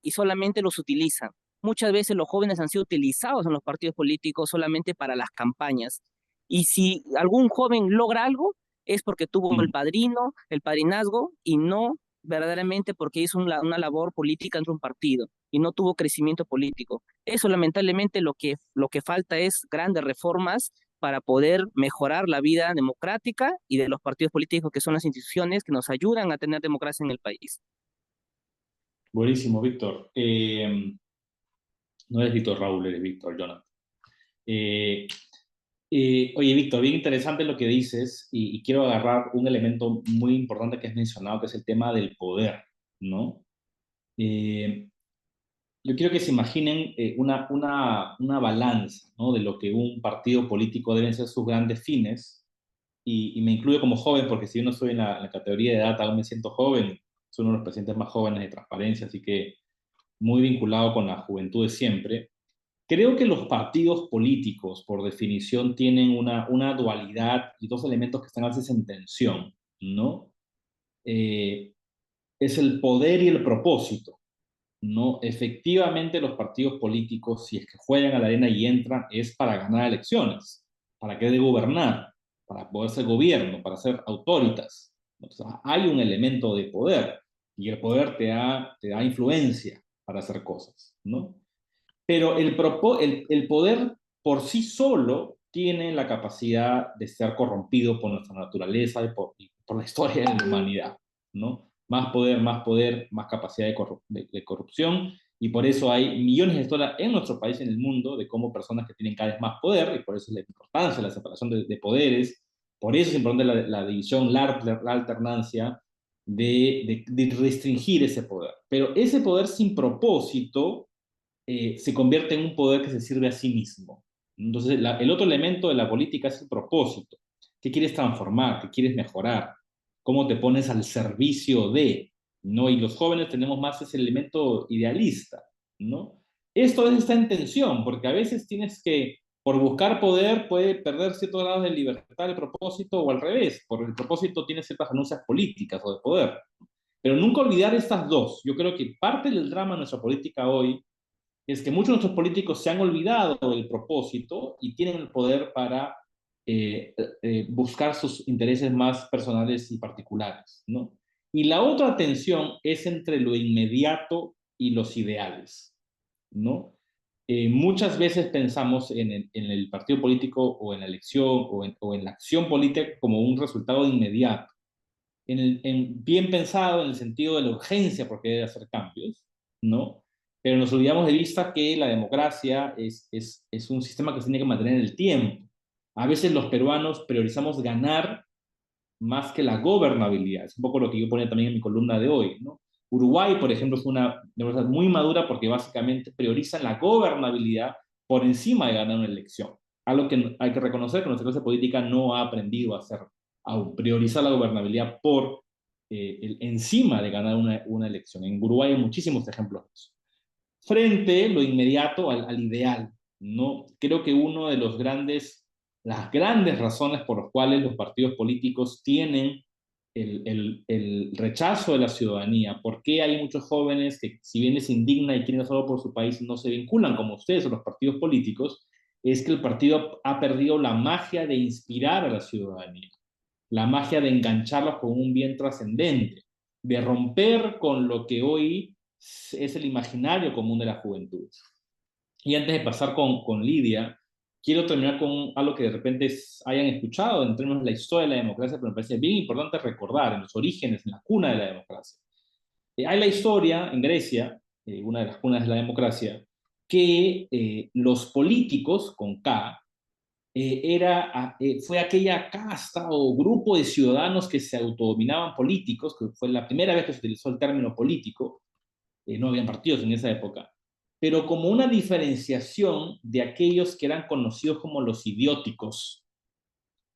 y solamente los utilizan? Muchas veces los jóvenes han sido utilizados en los partidos políticos solamente para las campañas. Y si algún joven logra algo, es porque tuvo el padrino, el padrinazgo, y no verdaderamente porque hizo una labor política entre un partido y no tuvo crecimiento político. Eso lamentablemente lo que falta es grandes reformas para poder mejorar la vida democrática y de los partidos políticos, que son las instituciones que nos ayudan a tener democracia en el país. Buenísimo, Víctor. No eres Víctor Raúl, eres Víctor Jonathan. Oye, Víctor, bien interesante lo que dices y quiero agarrar un elemento muy importante que has mencionado, que es el tema del poder, ¿no? Yo quiero que se imaginen una balanza, ¿no? De lo que un partido político deben ser sus grandes fines, y me incluyo como joven, porque si yo no estoy en la categoría de edad, aún me siento joven, soy uno de los presidentes más jóvenes de Transparencia, así que muy vinculado con la juventud de siempre. Creo que los partidos políticos, por definición, tienen una dualidad y dos elementos que están a veces en tensión, ¿no? Es el poder y el propósito, ¿no? Efectivamente, los partidos políticos, si es que juegan a la arena y entran, es para ganar elecciones, para que de gobernar, para poder ser gobierno, para ser autoritas. Entonces, hay un elemento de poder y el poder te da influencia para hacer cosas, ¿no? Pero el poder por sí solo tiene la capacidad de ser corrompido por nuestra naturaleza y por la historia de la humanidad, ¿no? Más poder, más capacidad de corrupción, y por eso hay millones de historias en nuestro país y en el mundo de cómo personas que tienen cada vez más poder, y por eso es la importancia de la separación de poderes, por eso es importante la división, la alternancia de restringir ese poder. Pero ese poder sin propósito se convierte en un poder que se sirve a sí mismo. Entonces, el otro elemento de la política es el propósito. ¿Qué quieres transformar? ¿Qué quieres mejorar? ¿Cómo te pones al servicio de? ¿No? Y los jóvenes tenemos más ese elemento idealista, ¿no? Esto a veces está en tensión, porque a veces tienes que, por buscar poder, puede perder ciertos grados de libertad el propósito, o al revés, por el propósito tiene ciertas renuncias políticas o de poder. Pero nunca olvidar estas dos. Yo creo que parte del drama de nuestra política hoy es que muchos de nuestros políticos se han olvidado del propósito y tienen el poder para buscar sus intereses más personales y particulares, ¿no? Y la otra tensión es entre lo inmediato y los ideales, ¿no? Muchas veces pensamos en el partido político o en la elección o en la acción política como un resultado inmediato, bien pensado en el sentido de la urgencia porque debe hacer cambios, ¿no? Pero nos olvidamos de vista que la democracia es un sistema que se tiene que mantener en el tiempo. A veces los peruanos priorizamos ganar más que la gobernabilidad. Es un poco lo que yo ponía también en mi columna de hoy, ¿no? Uruguay, por ejemplo, es una democracia muy madura porque básicamente prioriza la gobernabilidad por encima de ganar una elección. Algo que hay que reconocer que nuestra clase política no ha aprendido a hacer, a priorizar la gobernabilidad por encima de ganar una elección. En Uruguay hay muchísimos ejemplos de eso. Frente lo inmediato al ideal, ¿no? Creo que uno de las grandes razones por las cuales los partidos políticos tienen el rechazo de la ciudadanía, por qué hay muchos jóvenes que, si bien les indigna y quieren hacerlo por su país, no se vinculan como ustedes a los partidos políticos, es que el partido ha perdido la magia de inspirar a la ciudadanía, la magia de engancharlos con un bien trascendente, de romper con lo que hoy es el imaginario común de la juventud. Y antes de pasar con Lidia, quiero terminar con algo que de repente hayan escuchado en términos de la historia de la democracia, pero me parece bien importante recordar en los orígenes, en la cuna de la democracia. Hay la historia en Grecia, una de las cunas de la democracia, que los políticos, con K, fue aquella casta o grupo de ciudadanos que se autodominaban políticos, que fue la primera vez que se utilizó el término político, no habían partidos en esa época, pero como una diferenciación de aquellos que eran conocidos como los idióticos.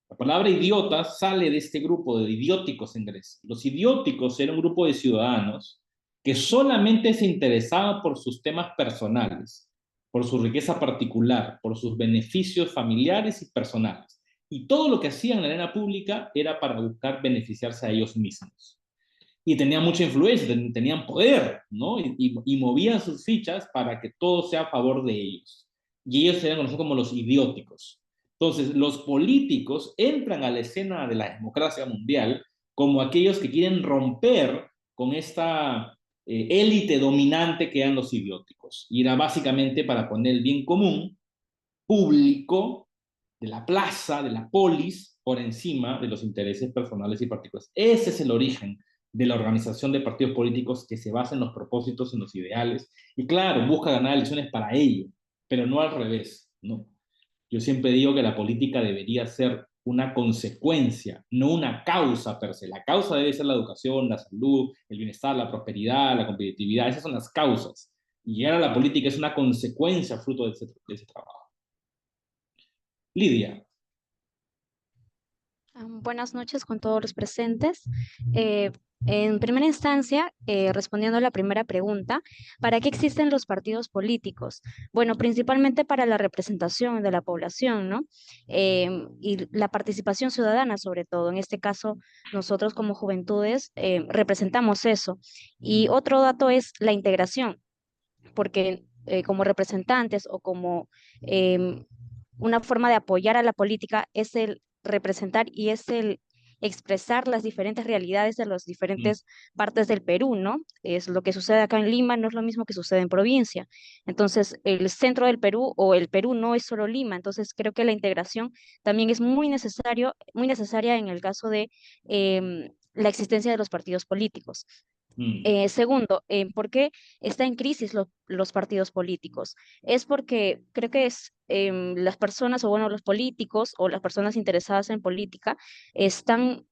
La palabra idiota sale de este grupo de idióticos en Grecia. Los idióticos eran un grupo de ciudadanos que solamente se interesaban por sus temas personales, por su riqueza particular, por sus beneficios familiares y personales. Y todo lo que hacían en la arena pública era para buscar beneficiarse a ellos mismos. Y tenían mucha influencia, tenían poder, ¿no? Y movían sus fichas para que todo sea a favor de ellos. Y ellos se eran conocidos como los idióticos. Entonces, los políticos entran a la escena de la democracia mundial como aquellos que quieren romper con esta élite dominante que eran los idióticos. Y era básicamente para poner el bien común, público, de la plaza, de la polis, por encima de los intereses personales y particulares. Ese es el origen de la organización de partidos políticos que se basa en los propósitos, en los ideales, y claro, busca ganar elecciones para ello, pero no al revés, ¿no? Yo siempre digo que la política debería ser una consecuencia, no una causa per se. La causa debe ser la educación, la salud, el bienestar, la prosperidad, la competitividad. Esas son las causas. Y llegar a la política es una consecuencia fruto de ese trabajo. Lidia. Buenas noches con todos los presentes. En primera instancia, respondiendo a la primera pregunta, ¿para qué existen los partidos políticos? Bueno, principalmente para la representación de la población, ¿no? Y la participación ciudadana, sobre todo. En este caso, nosotros como juventudes representamos eso. Y otro dato es la integración, porque como representantes o como una forma de apoyar a la política es el representar y es el expresar las diferentes realidades de las diferentes partes del Perú, ¿no? Es lo que sucede acá en Lima, no es lo mismo que sucede en provincia. Entonces, el centro del Perú o el Perú no es solo Lima, entonces creo que la integración también es muy necesaria en el caso de la existencia de los partidos políticos. Segundo, ¿por qué está en crisis los partidos políticos? Es porque creo que las personas, o bueno, los políticos o las personas interesadas en política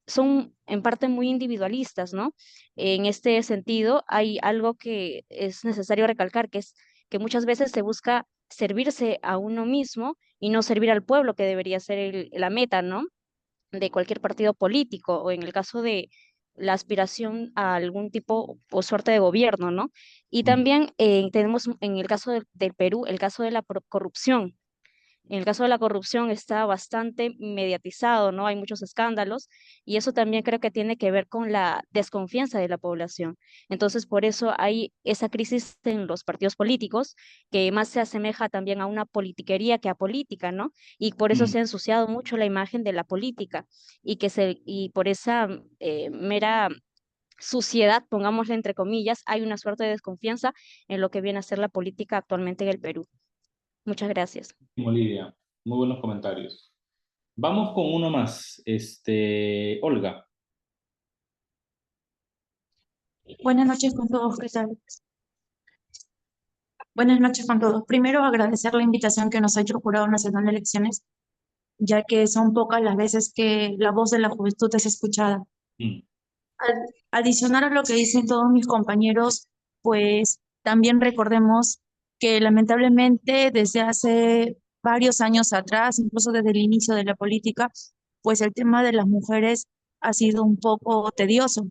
son en parte muy individualistas, ¿no? En este sentido, hay algo que es necesario recalcar, que es que muchas veces se busca servirse a uno mismo y no servir al pueblo, que debería ser la meta, ¿no? De cualquier partido político, o en el caso de la aspiración a algún tipo o suerte de gobierno, ¿no? Y también tenemos en el caso del Perú, el caso de la corrupción. En el caso de la corrupción está bastante mediatizado, ¿no? Hay muchos escándalos y eso también creo que tiene que ver con la desconfianza de la población. Entonces, por eso hay esa crisis en los partidos políticos que más se asemeja también a una politiquería que a política, ¿no? Y por eso se ha ensuciado mucho la imagen de la política y por esa mera suciedad, pongámosle entre comillas, hay una suerte de desconfianza en lo que viene a ser la política actualmente en el Perú. Muchas gracias. Lidia, muy buenos comentarios. Vamos con uno más. Olga. Buenas noches con todos, ¿qué tal? Buenas noches con todos. Primero, agradecer la invitación que nos ha hecho el Jurado Nacional de Elecciones, ya que son pocas las veces que la voz de la juventud es escuchada. Adicional a lo que dicen todos mis compañeros, pues también recordemos que lamentablemente desde hace varios años atrás, incluso desde el inicio de la política, pues el tema de las mujeres ha sido un poco tedioso,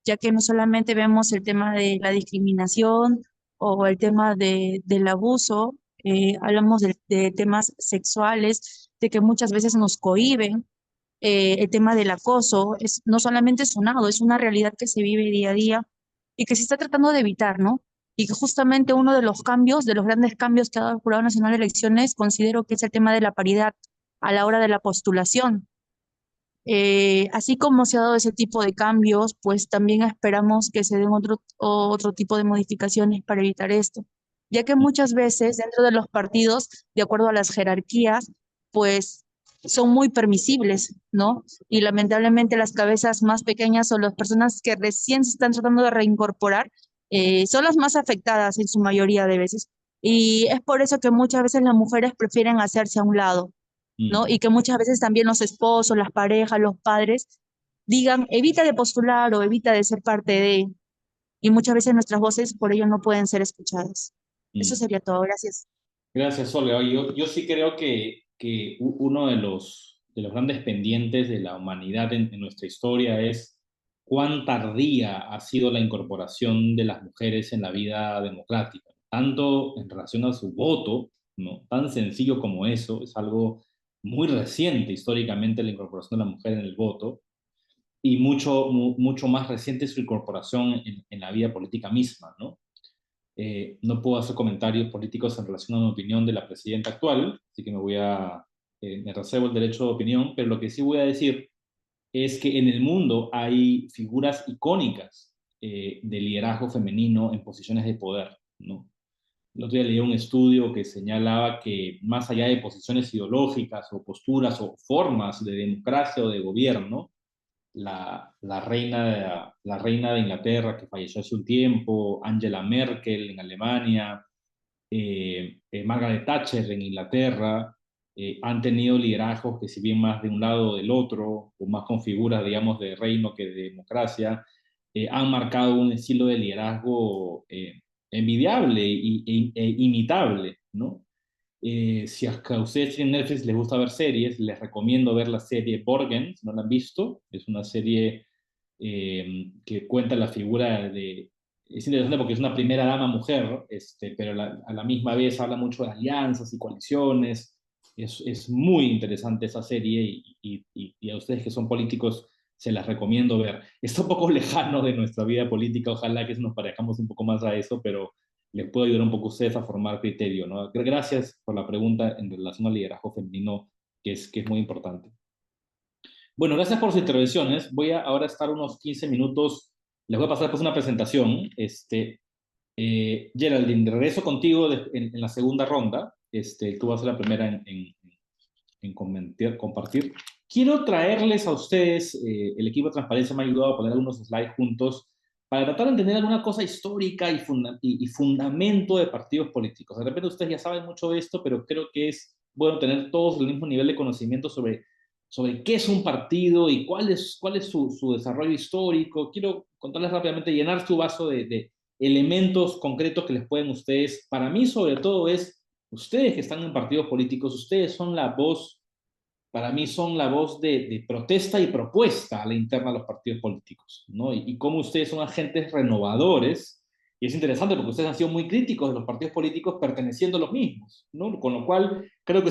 ya que no solamente vemos el tema de la discriminación o el tema del abuso, hablamos de temas sexuales, de que muchas veces nos cohíben. El tema del acoso no solamente sonado, es una realidad que se vive día a día y que se está tratando de evitar, ¿no? Y que justamente uno de los cambios, de los grandes cambios que ha dado el Jurado Nacional de Elecciones, considero que es el tema de la paridad a la hora de la postulación. Así como se ha dado ese tipo de cambios, pues también esperamos que se den otro tipo de modificaciones para evitar esto, ya que muchas veces dentro de los partidos, de acuerdo a las jerarquías, pues son muy permisibles, ¿no? Y lamentablemente las cabezas más pequeñas o las personas que recién se están tratando de reincorporar son las más afectadas en su mayoría de veces. Y es por eso que muchas veces las mujeres prefieren hacerse a un lado, ¿no? Y que muchas veces también los esposos, las parejas, los padres digan, evita de postular o evita de ser parte de, y muchas veces nuestras voces por ello no pueden ser escuchadas. Eso sería todo, gracias. Gracias, Olga. Yo sí creo que uno de los grandes pendientes de la humanidad en nuestra historia es cuán tardía ha sido la incorporación de las mujeres en la vida democrática, tanto en relación a su voto, ¿no? Tan sencillo como eso, es algo muy reciente históricamente la incorporación de la mujer en el voto, y mucho más reciente su incorporación en la vida política misma, ¿no? No puedo hacer comentarios políticos en relación a mi opinión de la presidenta actual, así que me reservo el derecho de opinión, pero lo que sí voy a decir es que en el mundo hay figuras icónicas de liderazgo femenino en posiciones de poder, ¿no? El otro día leí un estudio que señalaba que más allá de posiciones ideológicas o posturas o formas de democracia o de gobierno, la reina de Inglaterra que falleció hace un tiempo, Angela Merkel en Alemania, Margaret Thatcher en Inglaterra, han tenido liderazgos que si bien más de un lado o del otro, o más con figuras, digamos, de reino que de democracia, han marcado un estilo de liderazgo envidiable e imitable, ¿no? Si a ustedes en Netflix les gusta ver series, les recomiendo ver la serie Borgen, si no la han visto. Es una serie que cuenta la figura de... Es interesante porque es una primera dama mujer, pero a la misma vez habla mucho de alianzas y coaliciones. Es muy interesante esa serie y a ustedes que son políticos se las recomiendo ver. Está un poco lejano de nuestra vida política, ojalá que nos parezcamos un poco más a eso, pero les puedo ayudar un poco a ustedes a formar criterio, ¿no? Gracias por la pregunta en relación al liderazgo femenino, que es muy importante. Bueno, gracias por sus intervenciones. Voy a ahora estar unos 15 minutos, les voy a pasar pues una presentación. Geraldine, regreso contigo en la segunda ronda. Tú vas a ser la primera en compartir. Quiero traerles a ustedes, el equipo de Transparencia me ha ayudado a poner algunos slides juntos, para tratar de entender alguna cosa histórica y fundamento de partidos políticos. De repente ustedes ya saben mucho de esto, pero creo que es bueno tener todos el mismo nivel de conocimiento sobre qué es un partido y cuál es su desarrollo histórico. Quiero contarles rápidamente, llenar su vaso de elementos concretos que les pueden ustedes, para mí sobre todo es, ustedes que están en partidos políticos, ustedes son la voz, para mí son la voz de protesta y propuesta a la interna de los partidos políticos, ¿no? Y cómo ustedes son agentes renovadores, y es interesante porque ustedes han sido muy críticos de los partidos políticos perteneciendo a los mismos, ¿no? Con lo cual creo que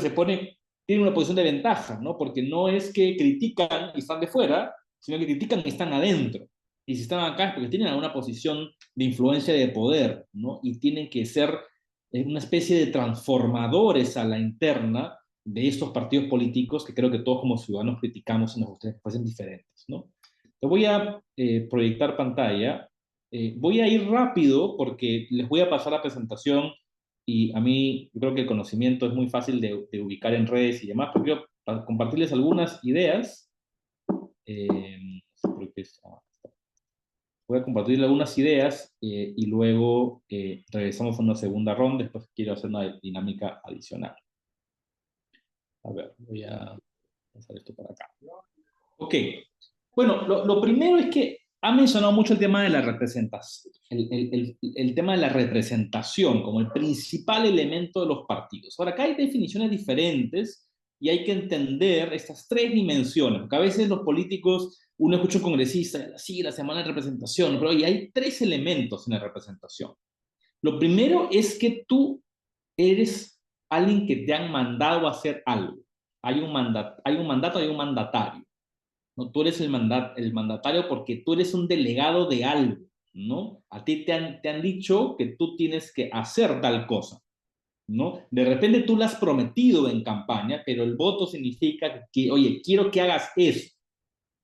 tienen una posición de ventaja, ¿no? Porque no es que critican y están de fuera, sino que critican y están adentro. Y si están acá es porque tienen alguna posición de influencia de poder, ¿no? Y tienen que ser una especie de transformadores a la interna de estos partidos políticos que creo que todos como ciudadanos criticamos y nos gustaría que fuesen diferentes, ¿no? Te voy a proyectar pantalla. Voy a ir rápido porque les voy a pasar la presentación y a mí yo creo que el conocimiento es muy fácil de ubicar en redes y demás, pero quiero compartirles algunas ideas. Voy a compartirles algunas ideas y luego regresamos a una segunda ronda, después quiero hacer una dinámica adicional. A ver, voy a pasar esto para acá. Ok. Bueno, lo primero es que ha mencionado mucho el tema de la representación, el tema de la representación como el principal elemento de los partidos. Ahora, acá hay definiciones diferentes y hay que entender estas tres dimensiones, porque a veces los políticos, uno escucha a un congresista, sí, la semana de representación, pero oye, hay tres elementos en la representación. Lo primero es que tú eres alguien que te han mandado a hacer algo. Hay un mandato, hay un mandatario. ¿No? Tú eres el mandatario porque tú eres un delegado de algo, ¿no? A ti te han dicho que tú tienes que hacer tal cosa, ¿no? De repente tú lo has prometido en campaña, pero el voto significa que, oye, quiero que hagas eso.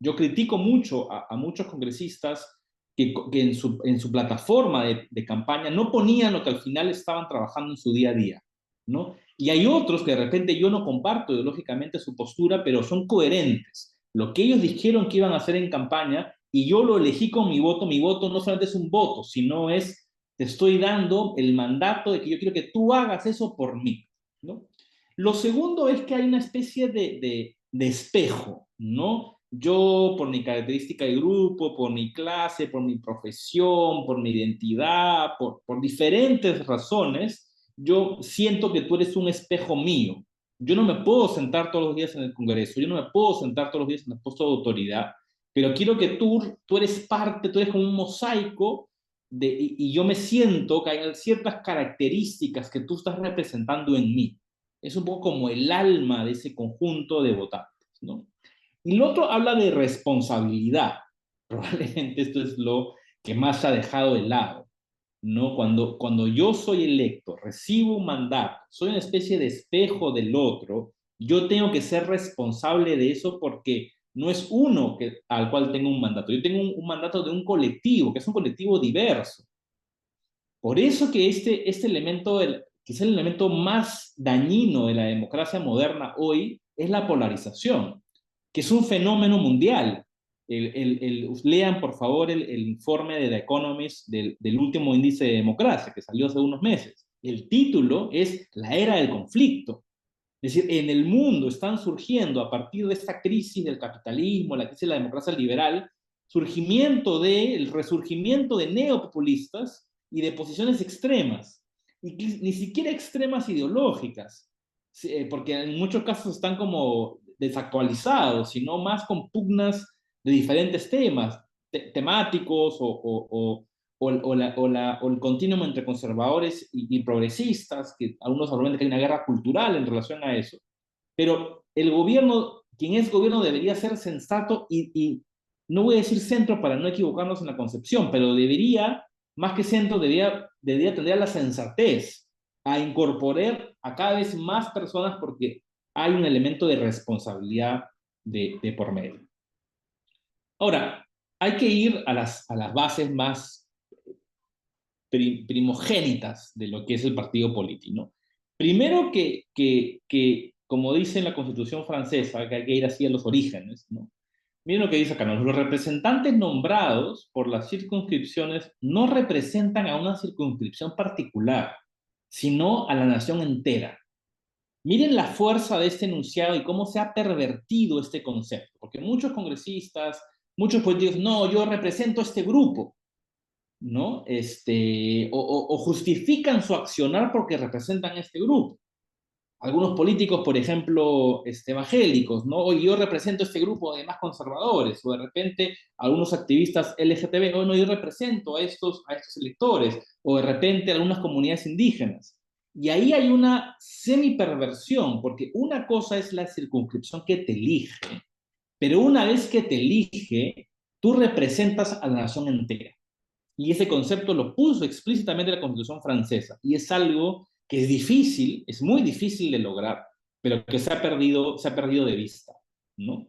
Yo critico mucho a muchos congresistas que en su plataforma de campaña no ponían lo que al final estaban trabajando en su día a día, ¿no? Y hay otros que de repente yo no comparto ideológicamente su postura, pero son coherentes. Lo que ellos dijeron que iban a hacer en campaña y yo lo elegí con mi voto no solamente es un voto, sino es, te estoy dando el mandato de que yo quiero que tú hagas eso por mí, ¿no? Lo segundo es que hay una especie de espejo, ¿no? Yo, por mi característica de grupo, por mi clase, por mi profesión, por mi identidad, por diferentes razones, yo siento que tú eres un espejo mío. Yo no me puedo sentar todos los días en el Congreso, yo no me puedo sentar todos los días en el puesto de autoridad, pero quiero que tú eres parte, tú eres como un mosaico y yo me siento que hay ciertas características que tú estás representando en mí. Es un poco como el alma de ese conjunto de votantes, ¿no? Y lo otro habla de responsabilidad. Probablemente esto es lo que más se ha dejado de lado, ¿no? Cuando yo soy electo, recibo un mandato, soy una especie de espejo del otro, yo tengo que ser responsable de eso porque no es uno al cual tengo un mandato, yo tengo un mandato de un colectivo, que es un colectivo diverso. Por eso que este elemento, que es el elemento más dañino de la democracia moderna hoy, es la polarización, que es un fenómeno mundial. Lean, por favor, el informe de The Economist del último índice de democracia, que salió hace unos meses. El título es La era del conflicto. Es decir, en el mundo están surgiendo, a partir de esta crisis del capitalismo, la crisis de la democracia liberal, el resurgimiento de neopopulistas y de posiciones extremas, y ni siquiera extremas ideológicas, porque en muchos casos están como desactualizados, sino más con pugnas de diferentes temas, temáticos o el continuum entre conservadores y progresistas, que algunos argumentan que hay una guerra cultural en relación a eso, pero el gobierno, quien es gobierno debería ser sensato y no voy a decir centro para no equivocarnos en la concepción, pero debería, más que centro, debería tener la sensatez a incorporar a cada vez más personas porque hay un elemento de responsabilidad de por medio. Ahora, hay que ir a las bases más primogénitas de lo que es el partido político, ¿no? Primero que, como dice en la Constitución francesa, que hay que ir así a los orígenes, ¿no? Miren lo que dice acá, ¿no? Los representantes nombrados por las circunscripciones no representan a una circunscripción particular, sino a la nación entera. Miren la fuerza de este enunciado y cómo se ha pervertido este concepto, porque muchos congresistas, muchos políticos, no, yo represento a este grupo. ¿no? O justifican su accionar porque representan este grupo. Algunos políticos, por ejemplo, evangélicos, ¿no? Oye, yo represento este grupo de más conservadores, o de repente algunos activistas LGTB, o no, yo represento a estos electores, o de repente algunas comunidades indígenas. Y ahí hay una semi-perversión, porque una cosa es la circunscripción que te elige, pero una vez que te elige, tú representas a la nación entera. Y ese concepto lo puso explícitamente la Constitución francesa, y es algo que es difícil, es muy difícil de lograr, pero que se ha perdido de vista, ¿no?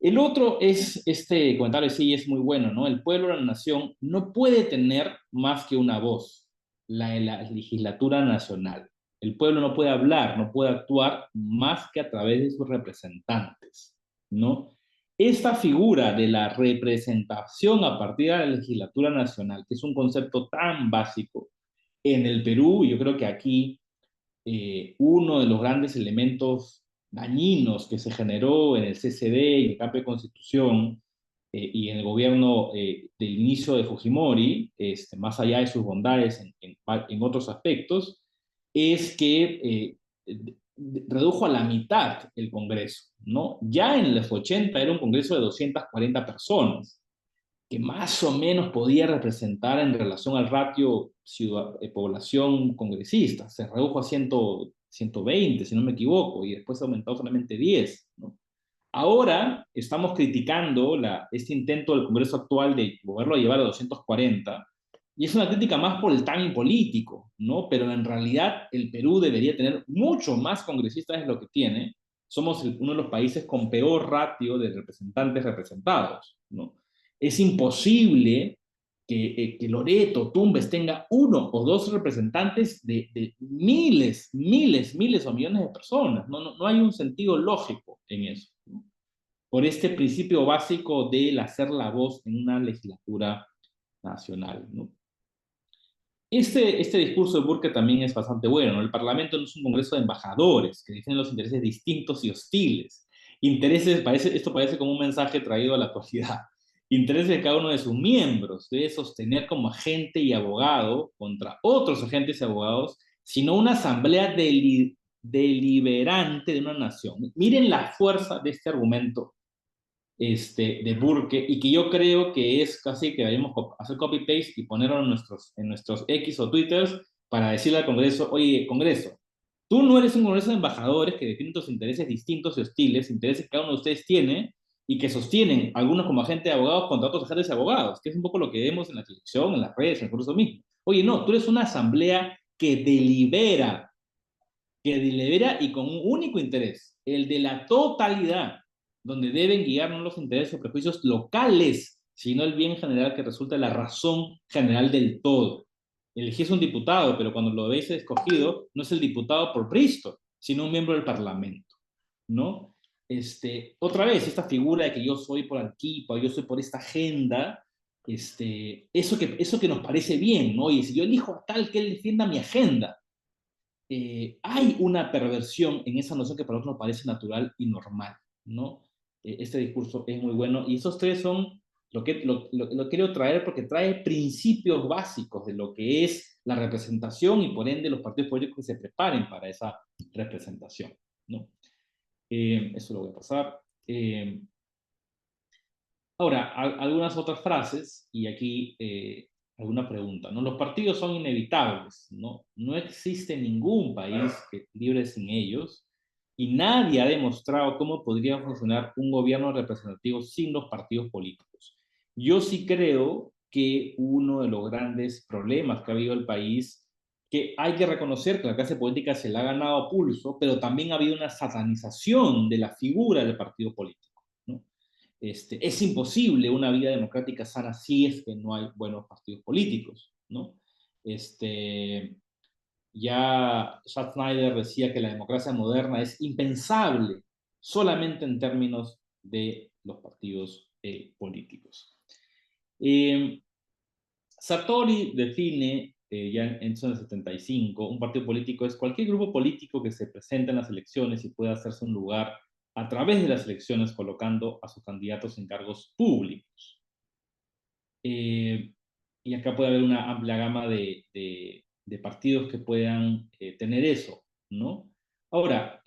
El otro es, este comentario sí es muy bueno, ¿no? El pueblo, la nación, no puede tener más que una voz, la legislatura nacional. El pueblo no puede hablar, no puede actuar más que a través de sus representantes, ¿no? Esta figura de la representación a partir de la legislatura nacional, que es un concepto tan básico en el Perú, yo creo que aquí uno de los grandes elementos dañinos que se generó en el CCD y en el cambio de constitución y en el gobierno del inicio de Fujimori, más allá de sus bondades en otros aspectos, es que redujo a la mitad el Congreso, ¿no? Ya en los 80 era un Congreso de 240 personas, que más o menos podía representar en relación al ratio población congresista. Se redujo a 120, si no me equivoco, y después aumentó solamente 10, ¿no? Ahora estamos criticando este intento del Congreso actual de poderlo llevar a 240, y es una crítica más por el timing político, ¿no? Pero en realidad el Perú debería tener mucho más congresistas de lo que tiene. Somos uno de los países con peor ratio de representantes representados, ¿no? Es imposible que Loreto, Tumbes tenga uno o dos representantes de miles, miles, miles o millones de personas. No hay un sentido lógico en eso, ¿no? Por este principio básico del hacer la voz en una legislatura nacional, ¿no? Este discurso de Burke también es bastante bueno, ¿no? El Parlamento no es un congreso de embajadores que defienden los intereses distintos y hostiles. Esto parece como un mensaje traído a la actualidad. Intereses de cada uno de sus miembros, debe sostener como agente y abogado contra otros agentes y abogados, sino una asamblea deliberante de una nación. Miren la fuerza de este argumento de Burke, y que yo creo que es casi que debemos hacer copy-paste y ponerlo en nuestros X o Twitters para decirle al Congreso, oye, Congreso, tú no eres un Congreso de embajadores que defienden tus intereses distintos y hostiles, intereses que cada uno de ustedes tiene y que sostienen algunos como agentes de abogados contra otros agentes de abogados, que es un poco lo que vemos en la televisión, en las redes, en el Congreso mismo. Oye, no, tú eres una asamblea que delibera y con un único interés, el de la totalidad, donde deben guiar no los intereses o prejuicios locales, sino el bien general que resulta la razón general del todo. Elegís un diputado, pero cuando lo veis escogido, no es el diputado por Cristo, sino un miembro del Parlamento, ¿no? Otra vez, esta figura de que yo soy por Arequipa, yo soy por esta agenda, eso que nos parece bien, ¿no? Y si yo elijo a tal que él defienda mi agenda, hay una perversión en esa noción que para nosotros nos parece natural y normal, ¿no? Este discurso es muy bueno, y esos tres son lo quiero traer porque trae principios básicos de lo que es la representación y por ende los partidos políticos que se preparen para esa representación, ¿no? Eso lo voy a pasar. Ahora, algunas otras frases, y aquí alguna pregunta, ¿no? Los partidos son inevitables, ¿no? No existe ningún país libre sin ellos, y nadie ha demostrado cómo podría funcionar un gobierno representativo sin los partidos políticos. Yo sí creo que uno de los grandes problemas que ha habido el país, que hay que reconocer que la clase política se la ha ganado a pulso, pero también ha habido una satanización de la figura del partido político, ¿no? Es imposible una vida democrática sana si es que no hay buenos partidos políticos, ¿no? Ya Schaffneider decía que la democracia moderna es impensable solamente en términos de los partidos políticos. Sartori define, ya en 1975, un partido político es cualquier grupo político que se presenta en las elecciones y pueda hacerse un lugar a través de las elecciones colocando a sus candidatos en cargos públicos. y acá puede haber una amplia gama de partidos que puedan tener eso, ¿no? Ahora,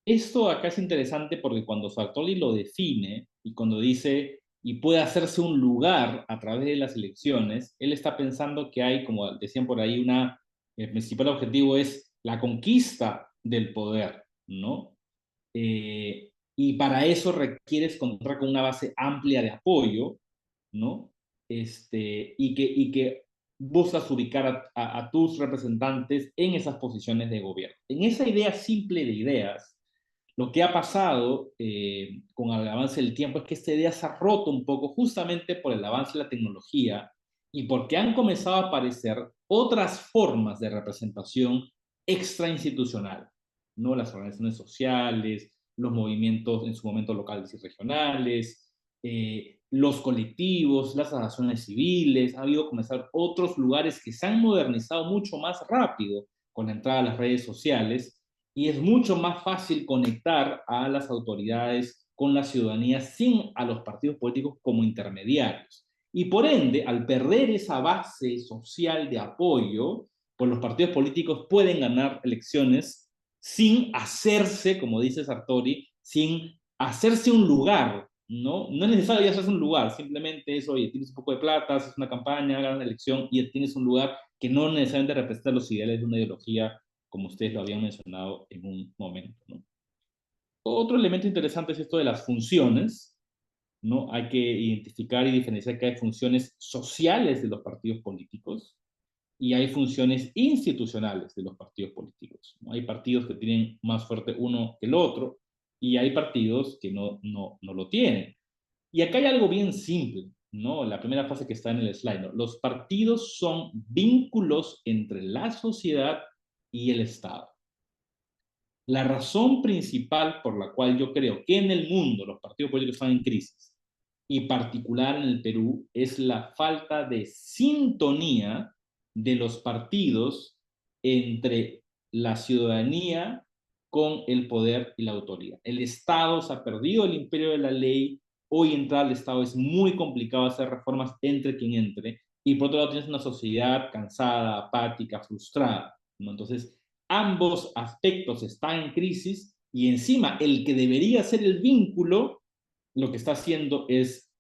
esto acá es interesante porque cuando Sartori lo define y cuando dice y puede hacerse un lugar a través de las elecciones, él está pensando que hay, como decían por ahí, el principal objetivo es la conquista del poder, ¿no? Y para eso requieres contar con una base amplia de apoyo, ¿no? Y que buscas ubicar a tus representantes en esas posiciones de gobierno. En esa idea simple de ideas, lo que ha pasado con el avance del tiempo es que esta idea se ha roto un poco justamente por el avance de la tecnología y porque han comenzado a aparecer otras formas de representación extrainstitucional, ¿no? Las organizaciones sociales, los movimientos en su momento locales y regionales, los colectivos, las asociaciones civiles. Ha habido comenzar otros lugares que se han modernizado mucho más rápido con la entrada de las redes sociales y es mucho más fácil conectar a las autoridades con la ciudadanía sin a los partidos políticos como intermediarios. Y por ende, al perder esa base social de apoyo, pues los partidos políticos pueden ganar elecciones sin hacerse, como dice Sartori, sin hacerse un lugar, ¿no? No es necesario hacerse un lugar, simplemente es, oye, tienes un poco de plata, haces una campaña, ganas una elección y tienes un lugar que no necesariamente representa los ideales de una ideología como ustedes lo habían mencionado en un momento, ¿no? Otro elemento interesante es esto de las funciones, ¿no? Hay que identificar y diferenciar que hay funciones sociales de los partidos políticos y hay funciones institucionales de los partidos políticos, ¿no? Hay partidos que tienen más fuerte uno que el otro y hay partidos que no lo tienen. Y acá hay algo bien simple, ¿no? La primera fase que está en el slide, ¿no? Los partidos son vínculos entre la sociedad y el Estado. La razón principal por la cual yo creo que en el mundo los partidos políticos están en crisis, y particular en el Perú, es la falta de sintonía de los partidos entre la ciudadanía con el poder y la autoridad. El Estado se ha perdido el imperio de la ley, hoy entrar al Estado es muy complicado hacer reformas entre quien entre, y por otro lado tienes una sociedad cansada, apática, frustrada, ¿no? Entonces, ambos aspectos están en crisis y encima el que debería ser el vínculo, lo que está haciendo es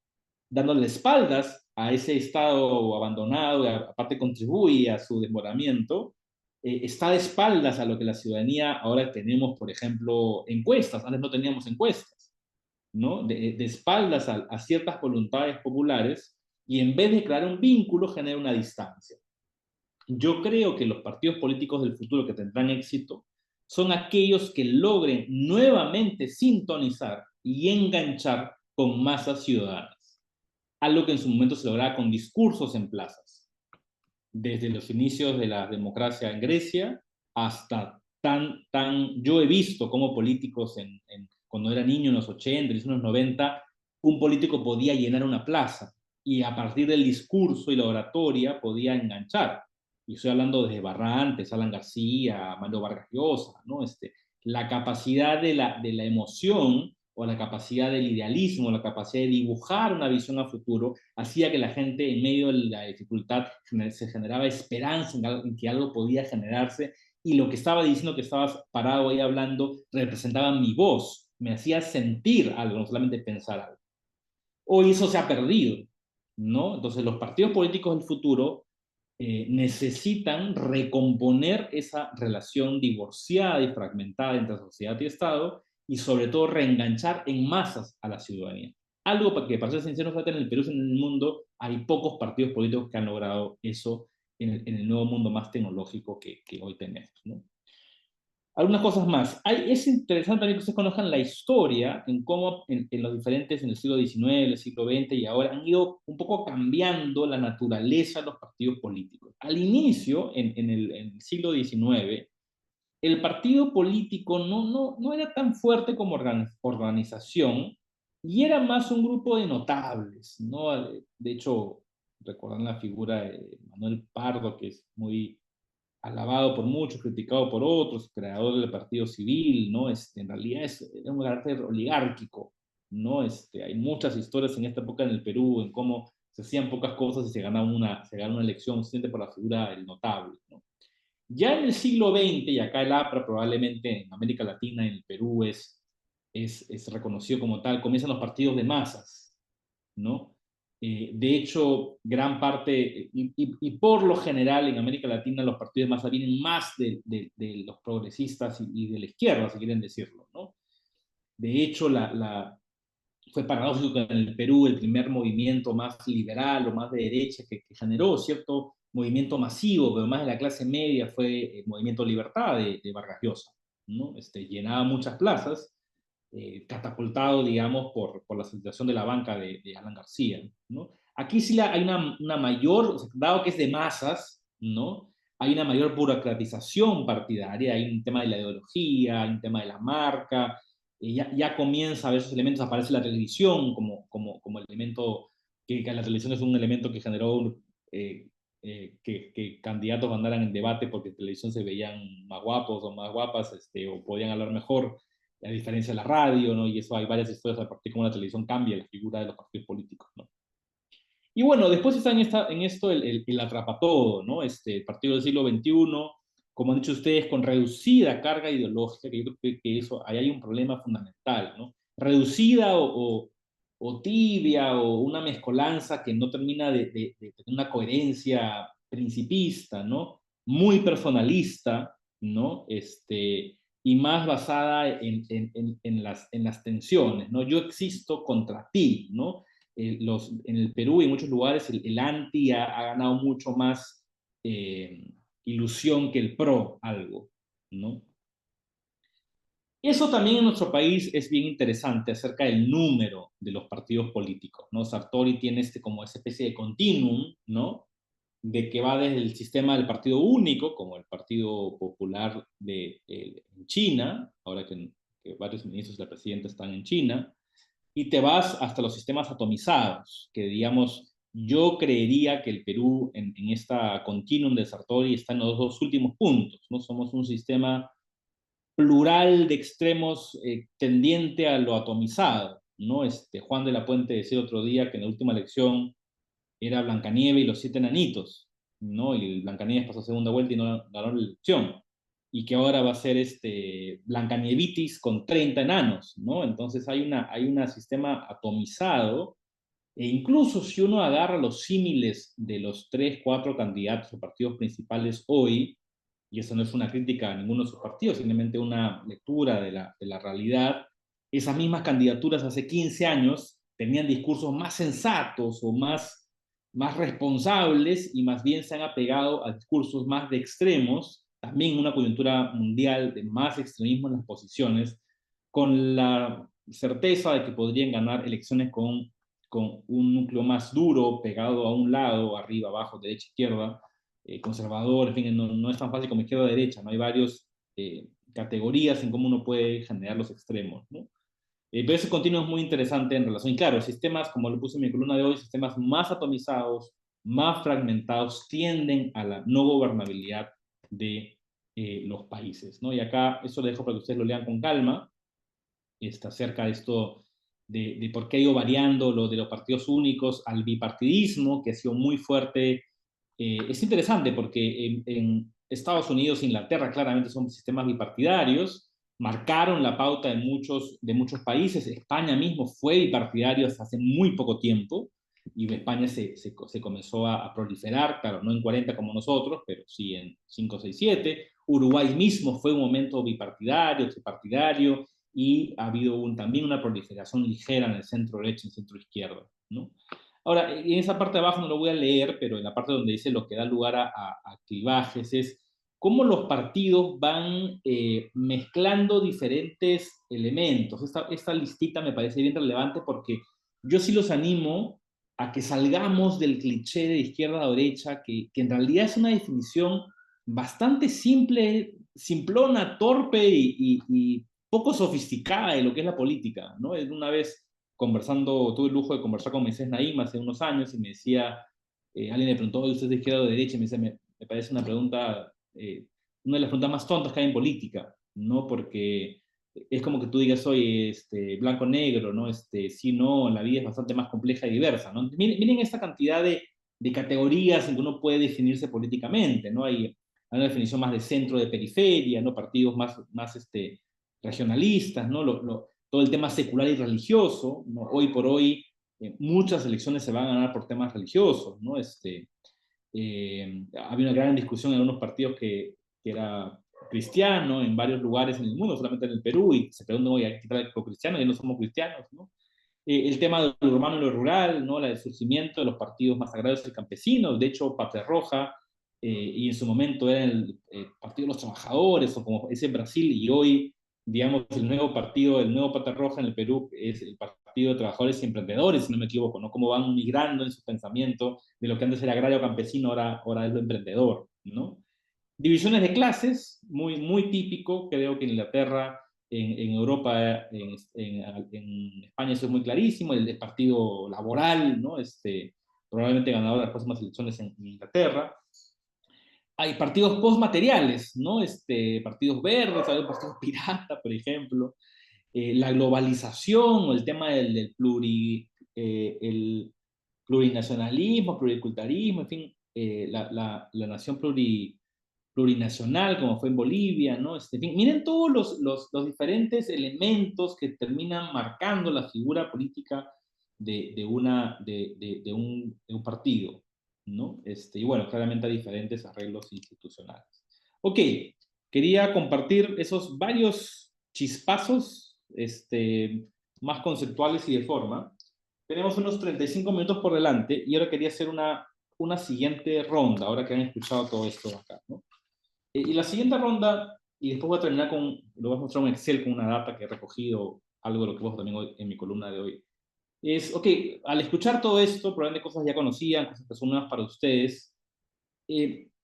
dándole espaldas a ese estado abandonado, aparte contribuye a su desbordamiento, está de espaldas a lo que la ciudadanía ahora tenemos, por ejemplo, encuestas, antes no teníamos encuestas, ¿no? De espaldas a ciertas voluntades populares y en vez de crear un vínculo genera una distancia. Yo creo que los partidos políticos del futuro que tendrán éxito son aquellos que logren nuevamente sintonizar y enganchar con masas ciudadanas, algo que en su momento se lograba con discursos en plazas, desde los inicios de la democracia en Grecia hasta yo he visto como políticos cuando era niño en los 80, en los 90, un político podía llenar una plaza y a partir del discurso y la oratoria podía enganchar. Y estoy hablando desde Barrantes, Alan García, Mario Vargas Llosa, ¿no? La capacidad de la emoción o la capacidad del idealismo, la capacidad de dibujar una visión a futuro, hacía que la gente en medio de la dificultad se generaba esperanza en que algo podía generarse y lo que estaba diciendo, que estabas parado ahí hablando, representaba mi voz, me hacía sentir algo, no solamente pensar algo. Hoy eso se ha perdido, ¿no? Entonces los partidos políticos del futuro necesitan recomponer esa relación divorciada y fragmentada entre sociedad y Estado y sobre todo reenganchar en masas a la ciudadanía. Algo que, para ser sinceros, en el Perú y en el mundo hay pocos partidos políticos que han logrado eso en el nuevo mundo más tecnológico que hoy tenemos, ¿no? Algunas cosas más. Es interesante también que ustedes conozcan la historia en cómo en los diferentes, en el siglo XIX, el siglo XX y ahora, han ido un poco cambiando la naturaleza de los partidos políticos. Al inicio, en el siglo XIX, el partido político no era tan fuerte como organización y era más un grupo de notables, ¿no? De hecho, recuerdan la figura de Manuel Pardo, que es muy alabado por muchos, criticado por otros, creador del Partido Civil, ¿no? En realidad es un carácter oligárquico, ¿no? Hay muchas historias en esta época en el Perú, en cómo Se hacían pocas cosas y se ganaba una elección simplemente por la figura del notable, ¿no? Ya en el siglo XX, y acá el APRA probablemente en América Latina, en el Perú, es reconocido como tal, comienzan los partidos de masas, ¿no? De hecho, gran parte, y por lo general en América Latina los partidos de masa vienen más de los progresistas y de la izquierda, si quieren decirlo, ¿no? De hecho, fue paradójico que en el Perú el primer movimiento más liberal o más de derecha que generó cierto movimiento masivo, pero más de la clase media, fue el movimiento Libertad de Vargas Llosa, ¿no? Llenaba muchas plazas, catapultado, digamos, por la situación de la banca de Alan García, ¿no? Aquí sí hay una mayor, o sea, dado que es de masas, ¿no? Hay una mayor burocratización partidaria, hay un tema de la ideología, hay un tema de la marca, ya comienza a ver esos elementos, aparece la televisión como elemento, que la televisión es un elemento que generó que candidatos mandaran en debate porque en televisión se veían más guapos o más guapas, o podían hablar mejor, a diferencia de la radio, ¿no? Y eso hay varias historias a partir de cómo la televisión cambia la figura de los partidos políticos, ¿no? Y bueno, después está en esto el atrapatodo, ¿no? El partido del siglo XXI, como han dicho ustedes, con reducida carga ideológica, que yo creo que eso, ahí hay un problema fundamental, ¿no? Reducida o tibia o una mezcolanza que no termina de tener una coherencia principista, ¿no? Muy personalista, ¿no? Y más basada en las tensiones, ¿no? Yo existo contra ti, ¿no? En el Perú y en muchos lugares el anti ha ganado mucho más ilusión que el pro algo, ¿no? Eso también en nuestro país es bien interesante acerca del número de los partidos políticos, ¿no? Sartori tiene como esa especie de continuum, ¿no? De que va desde el sistema del partido único, como el Partido Popular en China, ahora que varios ministros de la presidenta están en China, y te vas hasta los sistemas atomizados, que digamos, yo creería que el Perú en esta continuum de Sartori está en los dos últimos puntos, ¿no? Somos un sistema plural de extremos tendiente a lo atomizado, ¿no? Juan de la Puente decía otro día que en la última elección era Blancanieves y los 7 enanitos, ¿no? Y Blancanieves pasó a segunda vuelta y no ganó la elección. Y que ahora va a ser Blancanievitis con 30 enanos, ¿no? Entonces hay un sistema atomizado, e incluso si uno agarra los símiles de los 3, 4 candidatos o partidos principales hoy, y eso no es una crítica a ninguno de sus partidos, simplemente una lectura de la realidad, esas mismas candidaturas hace 15 años tenían discursos más sensatos o más responsables y más bien se han apegado a discursos más de extremos, también una coyuntura mundial de más extremismo en las posiciones, con la certeza de que podrían ganar elecciones con un núcleo más duro, pegado a un lado, arriba, abajo, derecha, izquierda, conservador, en fin, no es tan fácil como izquierda-derecha, ¿no? Hay varias categorías en cómo uno puede generar los extremos, ¿no? Pero ese continuo es muy interesante en relación, y claro, sistemas, como lo puse en mi columna de hoy, sistemas más atomizados, más fragmentados, tienden a la no gobernabilidad de los países, ¿no? Y acá, eso lo dejo para que ustedes lo lean con calma, está cerca de esto, de por qué ha ido variando lo de los partidos únicos al bipartidismo, que ha sido muy fuerte. Es interesante porque en Estados Unidos e Inglaterra claramente son sistemas bipartidarios, marcaron la pauta de muchos países. España mismo fue bipartidario hasta hace muy poco tiempo, y España se comenzó a proliferar, claro, no en 40 como nosotros, pero sí en 5, 6, 7. Uruguay mismo fue un momento bipartidario, tripartidario, y ha habido también una proliferación ligera en el centro-derecha y centro-izquierda, ¿no? Ahora, en esa parte de abajo no lo voy a leer, pero en la parte donde dice lo que da lugar a clivajes es cómo los partidos van mezclando diferentes elementos. Esta listita me parece bien relevante porque yo sí los animo a que salgamos del cliché de izquierda a derecha, que en realidad es una definición bastante simple, simplona, torpe y poco sofisticada de lo que es la política, ¿no? Una vez tuve el lujo de conversar con Moisés Naim hace unos años y me decía, alguien le preguntó, ¿usted es de izquierda o de derecha? Y me dice, me parece una pregunta, una de las preguntas más tontas que hay en política, ¿no? Porque es como que tú digas, oye, blanco-negro, ¿no? Sí, no, la vida es bastante más compleja y diversa, ¿no? Miren esta cantidad de categorías en que uno puede definirse políticamente, ¿no? Hay una definición más de centro, de periferia, ¿no? Partidos más regionalistas, ¿no? Todo el tema secular y religioso, ¿no? Hoy por hoy muchas elecciones se van a ganar por temas religiosos, ¿no? Había una gran discusión en algunos partidos que era cristiano en varios lugares en el mundo, solamente en el Perú, y se preguntan, oye, ¿qué tal con cristianos? Ya no somos cristianos, ¿no? El tema de lo urbano y lo rural, ¿no? El surgimiento de los partidos más agrarios y campesinos, de hecho, Patria Roja, y en su momento era el Partido de los Trabajadores, o como es en Brasil, y hoy, digamos, el nuevo partido, el nuevo Patria Roja en el Perú es el Partido de Trabajadores y Emprendedores, si no me equivoco, ¿no? Cómo van migrando en su pensamiento de lo que antes era agrario campesino, ahora es lo emprendedor, ¿no? Divisiones de clases, muy típico, creo que en Inglaterra, en Europa, en España eso es muy clarísimo, el partido laboral, ¿no? Probablemente ganador de las próximas elecciones en Inglaterra. Hay partidos postmateriales, ¿no? Partidos verdes, hay partidos pirata, por ejemplo. La globalización, o el tema del el plurinacionalismo, pluriculturalismo, en fin, la nación plurinacional, como fue en Bolivia, ¿no? En fin, miren todos los diferentes elementos que terminan marcando la figura política de un partido, ¿no? Y bueno, claramente hay diferentes arreglos institucionales. Ok, quería compartir esos varios chispazos más conceptuales y de forma. Tenemos unos 35 minutos por delante y ahora quería hacer una siguiente ronda, ahora que han escuchado todo esto acá, ¿no? Y la siguiente ronda, y después voy a terminar lo voy a mostrar un Excel con una data que he recogido, algo de lo que vos también hoy, en mi columna de hoy, es, ok, al escuchar todo esto, probablemente cosas ya conocían, cosas que son nuevas para ustedes,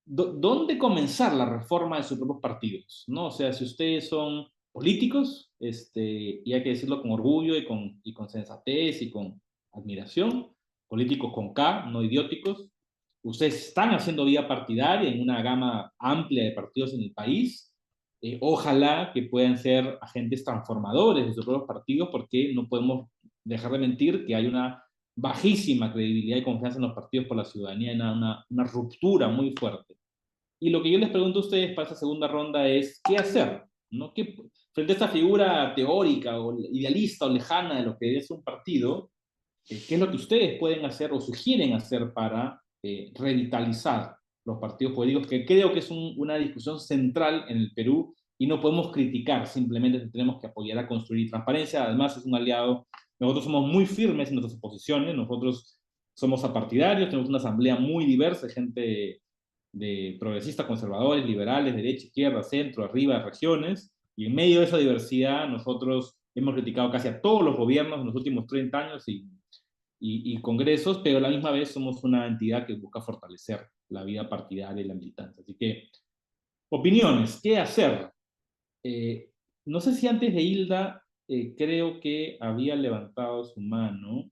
¿dónde comenzar la reforma de sus propios partidos? ¿No? O sea, si ustedes son políticos, y hay que decirlo con orgullo y con sensatez y con admiración, políticos con K, no idióticos, ustedes están haciendo vida partidaria en una gama amplia de partidos en el país, ojalá que puedan ser agentes transformadores de sus propios partidos, porque no podemos dejar de mentir que hay una bajísima credibilidad y confianza en los partidos por la ciudadanía, una ruptura muy fuerte. Y lo que yo les pregunto a ustedes para esta segunda ronda es, ¿qué hacer? ¿No? Frente a esta figura teórica o idealista o lejana de lo que es un partido, ¿qué es lo que ustedes pueden hacer o sugieren hacer para revitalizar los partidos políticos? Que creo que es una discusión central en el Perú y no podemos criticar, simplemente tenemos que apoyar a construir transparencia. Además, es un aliado. Nosotros somos muy firmes en nuestras posiciones, nosotros somos apartidarios, tenemos una asamblea muy diversa, gente de progresistas, conservadores, liberales, derecha, izquierda, centro, arriba, regiones, y en medio de esa diversidad nosotros hemos criticado casi a todos los gobiernos en los últimos 30 años y congresos, pero a la misma vez somos una entidad que busca fortalecer la vida partidaria y la militancia. Así que, opiniones, ¿qué hacer? No sé si antes de Hilda, creo que había levantado su mano,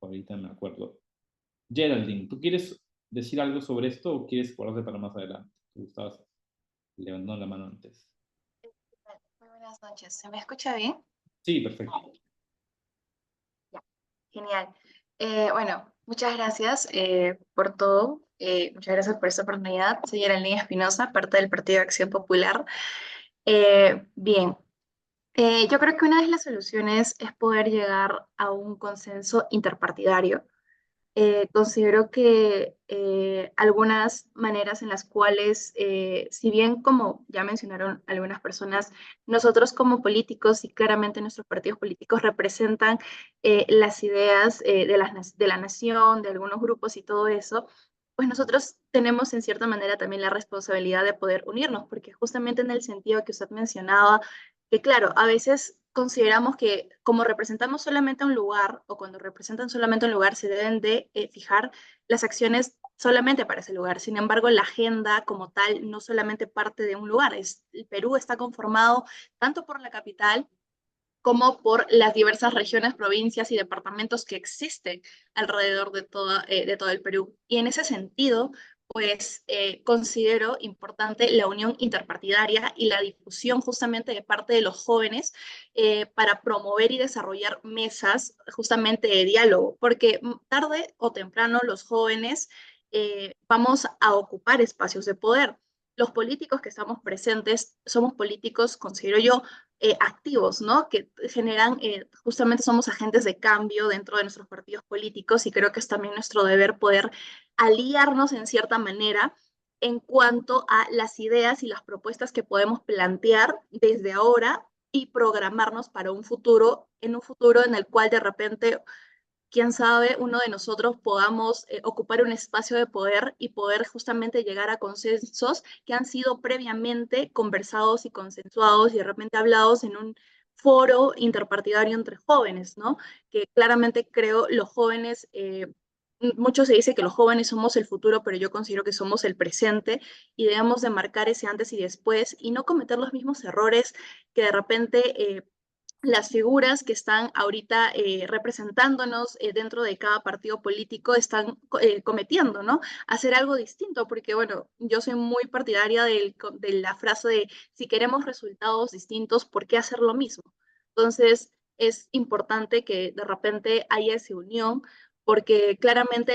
ahorita me acuerdo. Geraldine, ¿tú quieres decir algo sobre esto o quieres guardarte para más adelante? Tú estabas levantando la mano antes. Muy buenas noches. ¿Se me escucha bien? Sí, perfecto. Ya, genial. Bueno, muchas gracias por todo. Muchas gracias por esta oportunidad. Soy Geraldine Espinosa, parte del Partido de Acción Popular. Bien, yo creo que una de las soluciones es poder llegar a un consenso interpartidario. Considero que algunas maneras en las cuales, si bien como ya mencionaron algunas personas, nosotros como políticos y claramente nuestros partidos políticos representan las ideas de la nación, de algunos grupos y todo eso, pues nosotros tenemos en cierta manera también la responsabilidad de poder unirnos, porque justamente en el sentido que usted mencionaba, que claro, a veces consideramos que como representamos solamente un lugar o cuando representan solamente un lugar se deben de fijar las acciones solamente para ese lugar. Sin embargo, la agenda como tal no solamente parte de un lugar. El Perú está conformado tanto por la capital como por las diversas regiones, provincias y departamentos que existen alrededor de todo el Perú. Y en ese sentido, pues considero importante la unión interpartidaria y la difusión justamente de parte de los jóvenes para promover y desarrollar mesas justamente de diálogo, porque tarde o temprano los jóvenes vamos a ocupar espacios de poder. Los políticos que estamos presentes somos políticos, considero yo, activos, ¿no? Que generan, justamente somos agentes de cambio dentro de nuestros partidos políticos y creo que es también nuestro deber poder aliarnos en cierta manera en cuanto a las ideas y las propuestas que podemos plantear desde ahora y programarnos para un futuro, en el cual de repente, quién sabe, uno de nosotros podamos ocupar un espacio de poder y poder justamente llegar a consensos que han sido previamente conversados y consensuados y de repente hablados en un foro interpartidario entre jóvenes, ¿no? Que claramente creo los jóvenes mucho se dice que los jóvenes somos el futuro, pero yo considero que somos el presente y debemos de marcar ese antes y después y no cometer los mismos errores que de repente las figuras que están ahorita representándonos dentro de cada partido político están cometiendo, ¿no? Hacer algo distinto, porque bueno, yo soy muy partidaria de la frase de si queremos resultados distintos, ¿por qué hacer lo mismo? Entonces, es importante que de repente haya esa unión porque claramente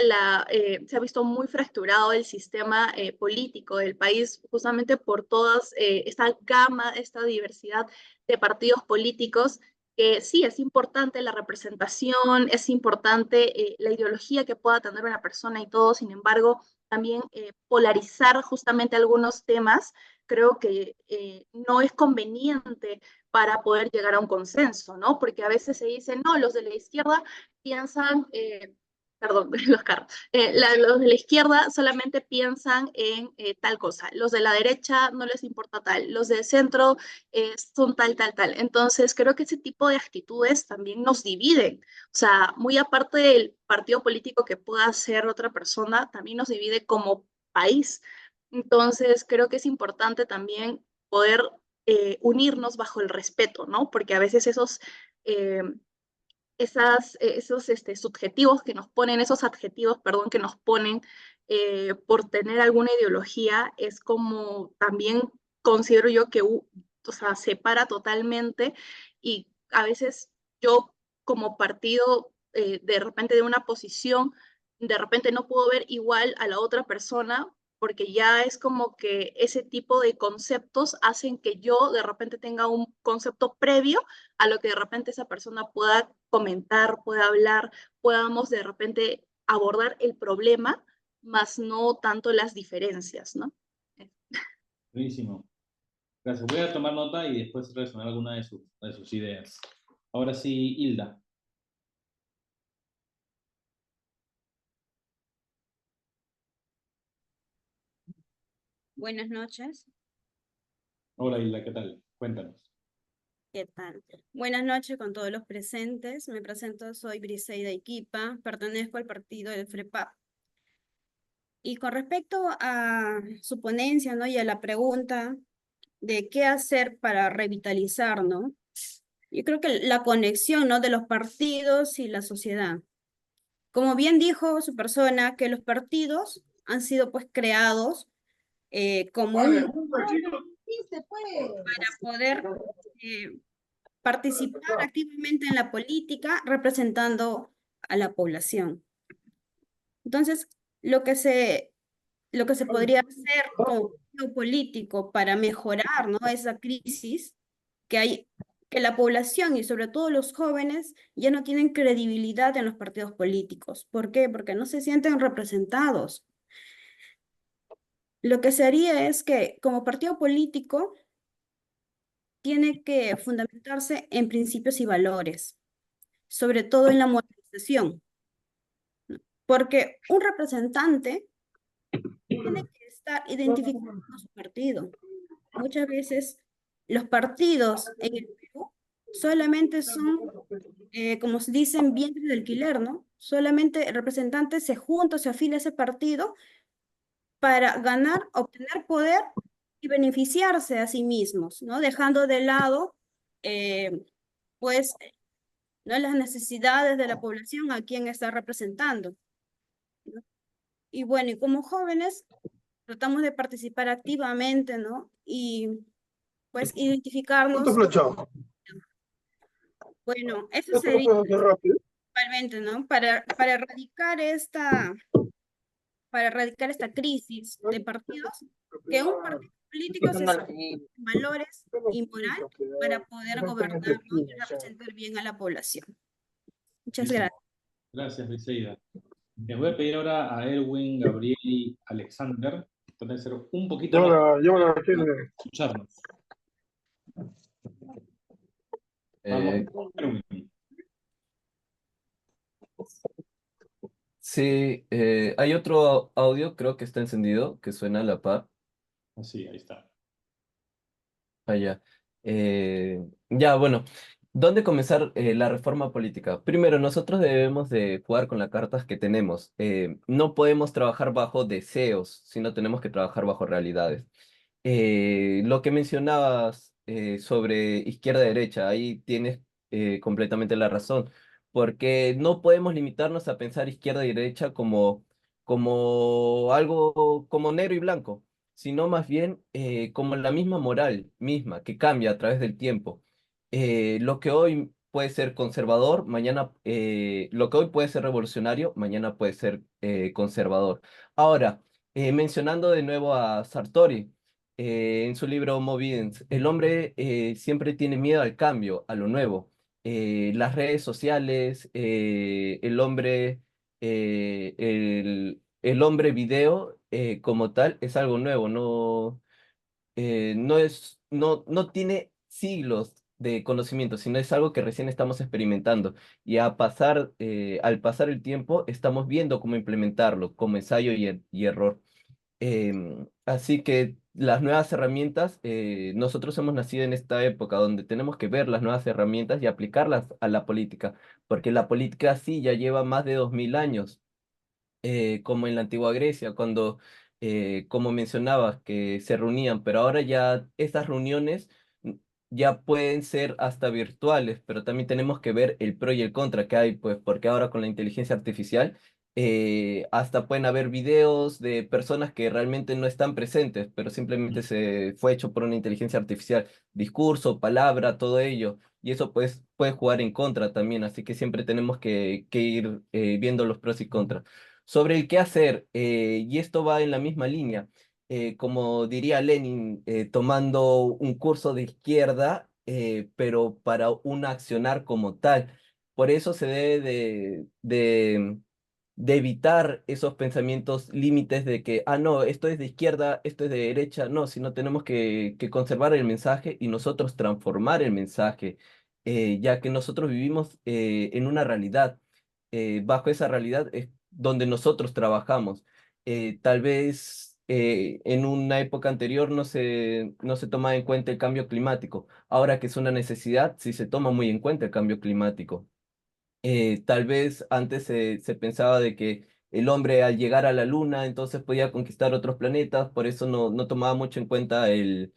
se ha visto muy fracturado el sistema político del país justamente por toda esta gama, esta diversidad de partidos políticos, que sí, es importante la representación, es importante la ideología que pueda tener una persona y todo, sin embargo, también polarizar justamente algunos temas creo que no es conveniente para poder llegar a un consenso, ¿no? Porque a veces se dice, no, los de la izquierda piensan, perdón, los carros, los de la izquierda solamente piensan en tal cosa, los de la derecha no les importa tal, los del centro son tal, tal, tal. Entonces, creo que ese tipo de actitudes también nos dividen. O sea, muy aparte del partido político que pueda ser otra persona, también nos divide como país. Entonces, creo que es importante también poder unirnos bajo el respeto, ¿no? Porque a veces esos subjetivos que nos ponen, esos adjetivos, perdón, que nos ponen por tener alguna ideología, es como también considero yo que, o sea, separa totalmente y a veces yo como partido de repente de una posición, de repente no puedo ver igual a la otra persona porque ya es como que ese tipo de conceptos hacen que yo de repente tenga un concepto previo a lo que de repente esa persona pueda comentar, pueda hablar, podamos de repente abordar el problema, más no tanto las diferencias, ¿no? Buenísimo. Gracias. Voy a tomar nota y después resonar alguna de sus ideas. Ahora sí, Hilda. Buenas noches. Hola Hilda, ¿qué tal? Cuéntanos. ¿Qué tal? Buenas noches con todos los presentes. Me presento, soy Briseida Iquipa, pertenezco al partido del FREPAP. Y con respecto a su ponencia, ¿no? Y a la pregunta de qué hacer para revitalizar, ¿no? Yo creo que la conexión, ¿no? De los partidos y la sociedad. Como bien dijo su persona, que los partidos han sido pues creados como para poder participar activamente en la política representando a la población. Entonces, lo que se podría hacer como político para mejorar, ¿no? Esa crisis que hay, que la población y sobre todo los jóvenes ya no tienen credibilidad en los partidos políticos. ¿Por qué? Porque no se sienten representados. Lo que se haría es que como partido político tiene que fundamentarse en principios y valores, sobre todo en la modernización, porque un representante tiene que estar identificado con su partido. Muchas veces los partidos en el Perú solamente son, como se dicen, vientres de alquiler, ¿no? Solamente el representante se junta, se afilia a ese partido para ganar, obtener poder y beneficiarse a sí mismos, ¿no? Dejando de lado, pues, ¿no? Las necesidades de la población a quien está representando, ¿no? Y bueno, y como jóvenes tratamos de participar activamente, ¿no? Y pues ¿Cuánto identificarnos. planchado? Bueno, eso ¿Esto lo sería puedes hacer rápido? principalmente, ¿no? Para erradicar esta crisis de partidos, que un partido político se centre en valores y moral para poder gobernar, ¿no? Y representar bien a la población. Muchas Listo. gracias. Gracias, Briseida. Les voy a pedir ahora a Erwin, Gabriel y Alexander, traten de ser un poquito más para escucharnos. Vamos, Erwin. Sí, hay otro audio, creo que está encendido, que suena a la par. Sí, ahí está. Allá. Ya, bueno, ¿dónde comenzar la reforma política? Primero, nosotros debemos de jugar con las cartas que tenemos. No podemos trabajar bajo deseos, sino tenemos que trabajar bajo realidades. Lo que mencionabas sobre izquierda-derecha, ahí tienes completamente la razón, porque no podemos limitarnos a pensar izquierda y derecha como algo como negro y blanco, sino más bien como la misma moral misma que cambia a través del tiempo. Lo que hoy puede ser conservador, mañana, lo que hoy puede ser revolucionario, mañana puede ser conservador. Ahora, mencionando de nuevo a Sartori, en su libro Homo Videns, el hombre siempre tiene miedo al cambio, a lo nuevo. Las redes sociales, el hombre video como tal es algo nuevo, no tiene siglos de conocimiento, sino es algo que recién estamos experimentando. Y al pasar el tiempo, estamos viendo cómo implementarlo como ensayo y error. Así que las nuevas herramientas, nosotros hemos nacido en esta época donde tenemos que ver las nuevas herramientas y aplicarlas a la política, porque la política sí ya lleva más de 2000 años, como en la antigua Grecia, cuando, como mencionabas, que se reunían, pero ahora ya estas reuniones ya pueden ser hasta virtuales, pero también tenemos que ver el pro y el contra que hay, pues porque ahora con la inteligencia artificial hasta pueden haber videos de personas que realmente no están presentes, pero simplemente se fue hecho por una inteligencia artificial, discurso, palabra, todo ello. Y eso pues puede jugar en contra también, así que siempre tenemos que ir viendo los pros y contras. Sobre el qué hacer, y esto va en la misma línea, como diría Lenin, tomando un curso de izquierda, pero para un accionar como tal. Por eso se debe de evitar esos pensamientos límites de que, ah, no, esto es de izquierda, esto es de derecha, no, sino tenemos que conservar el mensaje y nosotros transformar el mensaje, ya que nosotros vivimos en una realidad. Bajo esa realidad es donde nosotros trabajamos. Tal vez en una época anterior no se tomaba en cuenta el cambio climático. Ahora que es una necesidad, sí se toma muy en cuenta el cambio climático. Tal vez antes se pensaba de que el hombre al llegar a la luna entonces podía conquistar otros planetas, por eso no tomaba mucho en cuenta el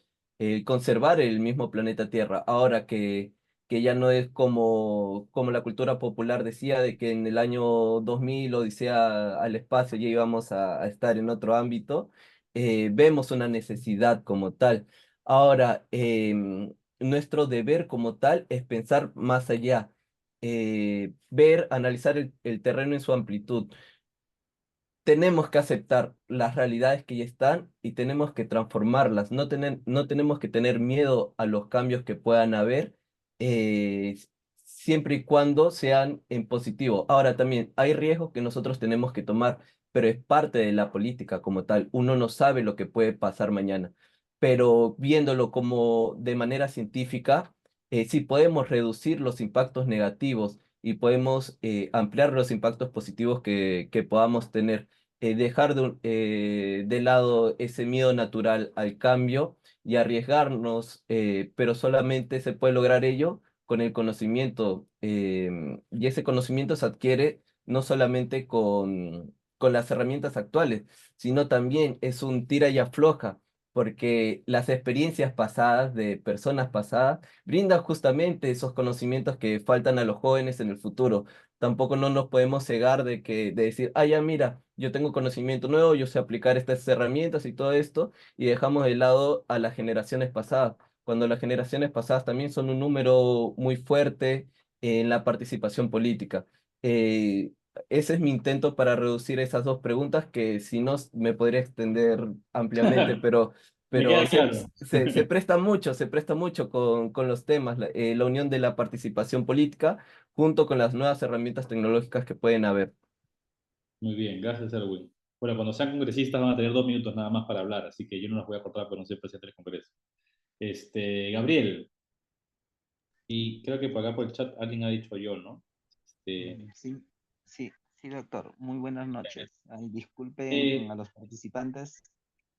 conservar el mismo planeta Tierra. Ahora que ya no es como la cultura popular decía de que en el año 2000 Odisea al espacio ya íbamos a estar en otro ámbito, vemos una necesidad como tal. Ahora, nuestro deber como tal es pensar más allá, ver, analizar el terreno en su amplitud. Tenemos que aceptar las realidades que ya están y tenemos que transformarlas. No tenemos que tener miedo a los cambios que puedan haber, eh, siempre y cuando sean en positivo. Ahora también hay riesgos que nosotros tenemos que tomar, pero es parte de la política como tal. Uno no sabe lo que puede pasar mañana, pero viéndolo como de manera científica, sí podemos reducir los impactos negativos y podemos ampliar los impactos positivos que podamos tener, dejar de lado ese miedo natural al cambio y arriesgarnos, pero solamente se puede lograr ello con el conocimiento, y ese conocimiento se adquiere no solamente con las herramientas actuales, sino también es un tira y afloja, porque las experiencias pasadas de personas pasadas brindan justamente esos conocimientos que faltan a los jóvenes en el futuro, tampoco no nos podemos cegar de decir, ah, ya mira, yo tengo conocimiento nuevo, yo sé aplicar estas herramientas y todo esto, y dejamos de lado a las generaciones pasadas, cuando las generaciones pasadas también son un número muy fuerte en la participación política. Eh, Ese es mi intento para reducir esas dos preguntas, que si no me podría extender ampliamente, Me pero queda claro. se presta mucho con los temas, la unión de la participación política junto con las nuevas herramientas tecnológicas que pueden haber. Muy bien, gracias, Erwin. Bueno, cuando sean congresistas van a tener 2 minutos nada más para hablar, así que yo no los voy a cortar porque no soy presidente del Congreso. Gabriel, y creo que por acá por el chat alguien ha dicho yo, ¿no? Sí, sí, sí, doctor. Muy buenas noches. Ay, disculpen eh, a los participantes.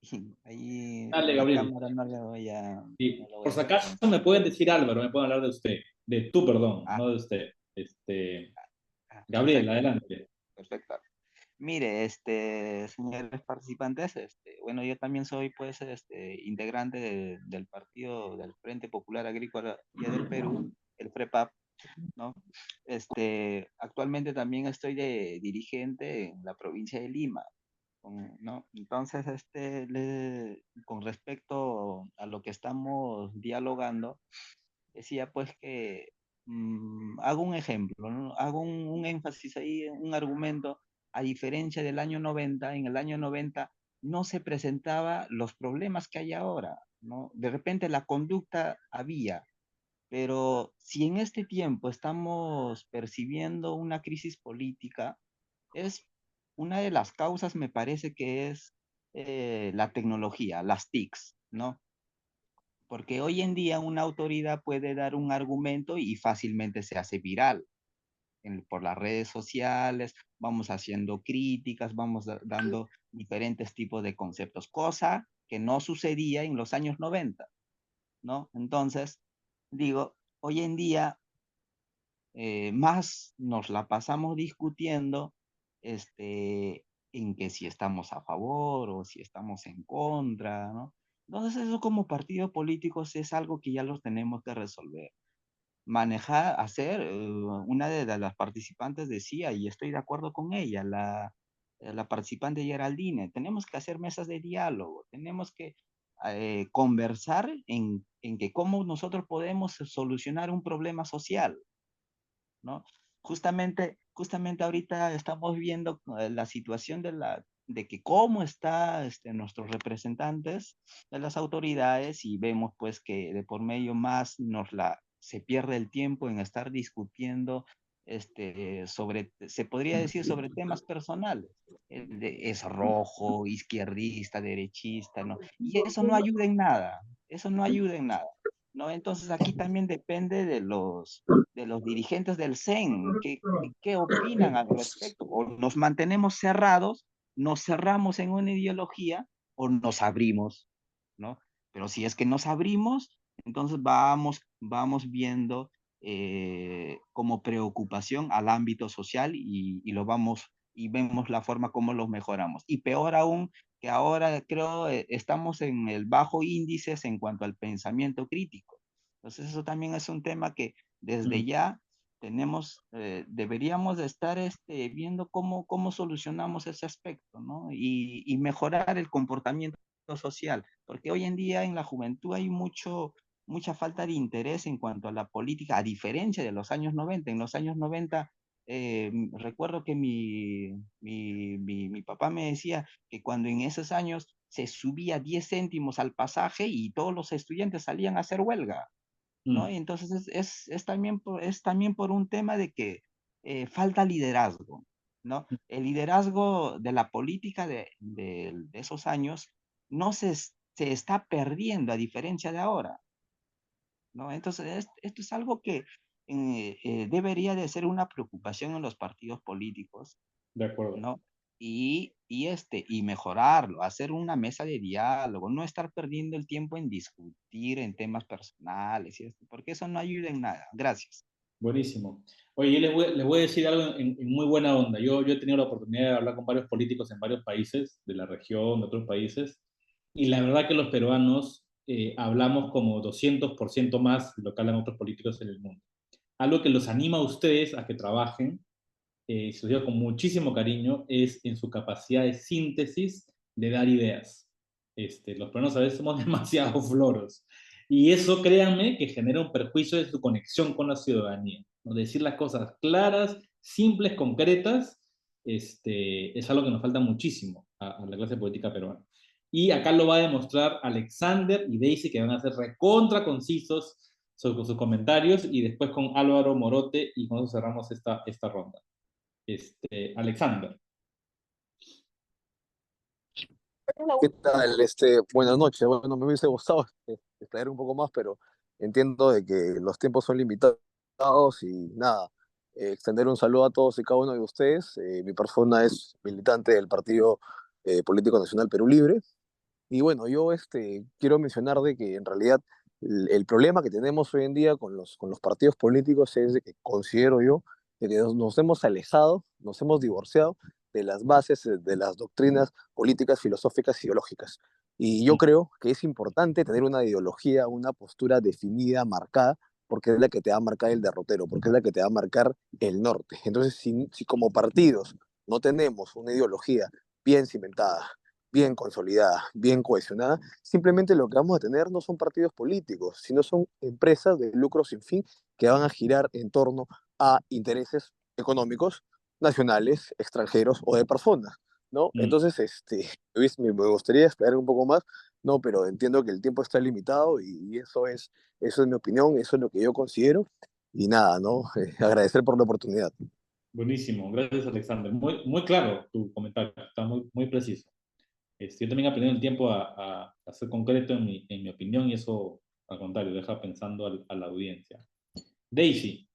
Y ahí dale, la Gabriel. cámara no le voy a, Y no lo voy por a si hacer acaso con. me pueden decir Álvaro, me pueden hablar de usted, de tú, perdón, Ah, no de usted. Gabriel, perfecto, adelante. perfecto. Mire, señores participantes, bueno, yo también soy, pues, integrante del partido del Frente Popular Agrícola y del Perú, el FREPAP, ¿no? Actualmente también estoy de dirigente en la provincia de Lima, ¿no? Entonces, con respecto a lo que estamos dialogando, decía pues que hago un ejemplo, ¿no? Hago un énfasis ahí, un argumento, a diferencia del año 90, en el año 90 no se presentaba los problemas que hay ahora, ¿no? De repente la conducta había, pero si en este tiempo estamos percibiendo una crisis política, es una de las causas, me parece que es la tecnología, las TICs, ¿no? Porque hoy en día una autoridad puede dar un argumento y fácilmente se hace viral por las redes sociales, vamos haciendo críticas, vamos dando diferentes tipos de conceptos, cosa que no sucedía en los años 90, ¿no? Entonces, digo, hoy en día más nos la pasamos discutiendo en que si estamos a favor o si estamos en contra, ¿no? Entonces eso como partidos políticos es algo que ya los tenemos que resolver. Manejar, una de las participantes decía, y estoy de acuerdo con ella, la participante Geraldine, tenemos que hacer mesas de diálogo, tenemos que conversar en que cómo nosotros podemos solucionar un problema social, ¿no? Justamente ahorita estamos viendo la situación de que cómo está nuestros representantes de las autoridades y vemos pues que de por medio más se pierde el tiempo en estar discutiendo se podría decir sobre temas personales. Es rojo, izquierdista, derechista, ¿no? Y eso no ayuda en nada, eso no ayuda en nada, ¿no? Entonces aquí también depende de los dirigentes del CEN, ¿qué opinan al respecto? O nos mantenemos cerrados, nos cerramos en una ideología o nos abrimos, ¿no? Pero si es que nos abrimos, entonces vamos viendo como preocupación al ámbito social y vemos la forma como los mejoramos. Y peor aún, que ahora creo estamos en el bajo índices en cuanto al pensamiento crítico. Entonces eso también es un tema que desde ya deberíamos de estar viendo cómo solucionamos ese aspecto, ¿no? Y mejorar el comportamiento social, porque hoy en día en la juventud hay mucha falta de interés en cuanto a la política, a diferencia de los años 90. En los años 90, recuerdo que mi papá me decía que cuando en esos años se subía 10 céntimos al pasaje y todos los estudiantes salían a hacer huelga, ¿no? Y entonces es también por un tema de que falta liderazgo, ¿no? El liderazgo de la política de esos años no se está perdiendo a diferencia de ahora, ¿no? Entonces esto es algo que debería de ser una preocupación en los partidos políticos, De acuerdo. ¿no? Y mejorarlo, hacer una mesa de diálogo, no estar perdiendo el tiempo en discutir en temas personales, porque eso no ayuda en nada. Gracias. Buenísimo. Oye, yo les voy a decir algo en muy buena onda. Yo he tenido la oportunidad de hablar con varios políticos en varios países, de la región, de otros países, y la verdad que los peruanos hablamos como 200% más de lo que hablan otros políticos en el mundo. Algo que los anima a ustedes a que trabajen se lo digo con muchísimo cariño, es en su capacidad de síntesis de dar ideas. Los peruanos a veces somos demasiado floros. Y eso, créanme, que genera un perjuicio de su conexión con la ciudadanía, ¿no? Decir las cosas claras, simples, concretas, es algo que nos falta muchísimo a la clase política peruana. Y acá lo va a demostrar Alexander y Daisy, que van a ser recontra concisos sobre sus comentarios, y después con Álvaro Morote, y con eso cerramos esta ronda. Alexander. ¿Qué tal? Buenas noches. Bueno, me hubiese gustado extraer un poco más, pero entiendo de que los tiempos son limitados y nada, extender un saludo a todos y cada uno de ustedes. Mi persona es militante del Partido Político Nacional Perú Libre. Y bueno, yo quiero mencionar de que en realidad el problema que tenemos hoy en día con los partidos políticos es de que considero yo de que nos hemos alejado, nos hemos divorciado de las bases, de las doctrinas políticas, filosóficas, ideológicas. Y yo creo que es importante tener una ideología, una postura definida, marcada, porque es la que te va a marcar el derrotero, porque es la que te va a marcar el norte. Entonces, si como partidos no tenemos una ideología bien cimentada, bien consolidada, bien cohesionada, simplemente lo que vamos a tener no son partidos políticos, sino son empresas de lucro sin fin que van a girar en torno a intereses económicos nacionales, extranjeros o de personas, ¿no? Entonces, me gustaría explorar un poco más, no, pero entiendo que el tiempo está limitado y eso es mi opinión, eso es lo que yo considero y nada, ¿no? Agradecer por la oportunidad. Buenísimo, gracias Alexander. Muy, muy claro tu comentario, está muy, muy preciso. Yo también he aprendido el tiempo a ser concreto en mi opinión, y eso, al contrario, deja pensando a la audiencia. Daisy.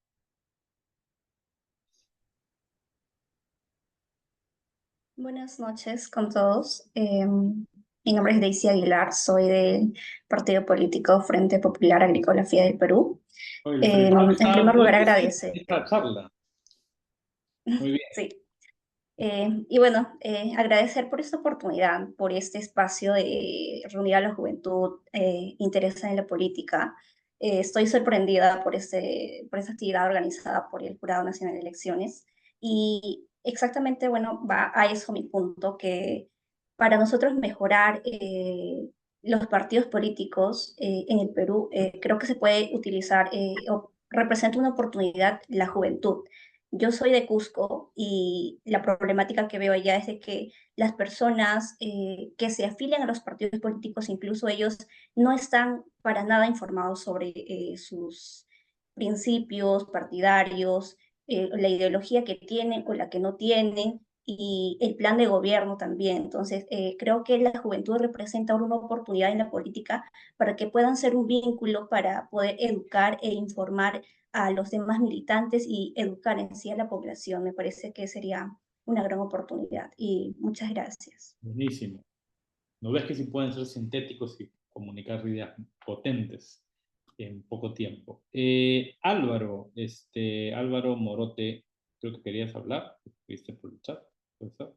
Buenas noches con todos. Mi nombre es Daisy Aguilar, soy del partido político Frente Popular Agrícola FIA del Perú. Oye, En primer lugar, agradecer. Esta charla. Muy bien. Sí. Y bueno, agradecer por esta oportunidad, por este espacio de reunir a la juventud interesada en la política. Estoy sorprendida por esta actividad organizada por el Jurado Nacional de Elecciones. Y exactamente, bueno, va a eso mi punto, que para nosotros mejorar los partidos políticos en el Perú, creo que se puede utilizar o representa una oportunidad la juventud. Yo soy de Cusco y la problemática que veo allá es de que las personas que se afilian a los partidos políticos, incluso ellos, no están para nada informados sobre sus principios partidarios, la ideología que tienen o la que no tienen y el plan de gobierno también. Entonces, creo que la juventud representa ahora una oportunidad en la política para que puedan ser un vínculo para poder educar e informar a los demás militantes y educar en sí a la población. Me parece que sería una gran oportunidad y muchas gracias. Buenísimo. ¿No ves que sí pueden ser sintéticos y comunicar ideas potentes en poco tiempo? Álvaro, Álvaro Morote, creo que querías hablar. ¿Viste por el chat? ¿Puede ser?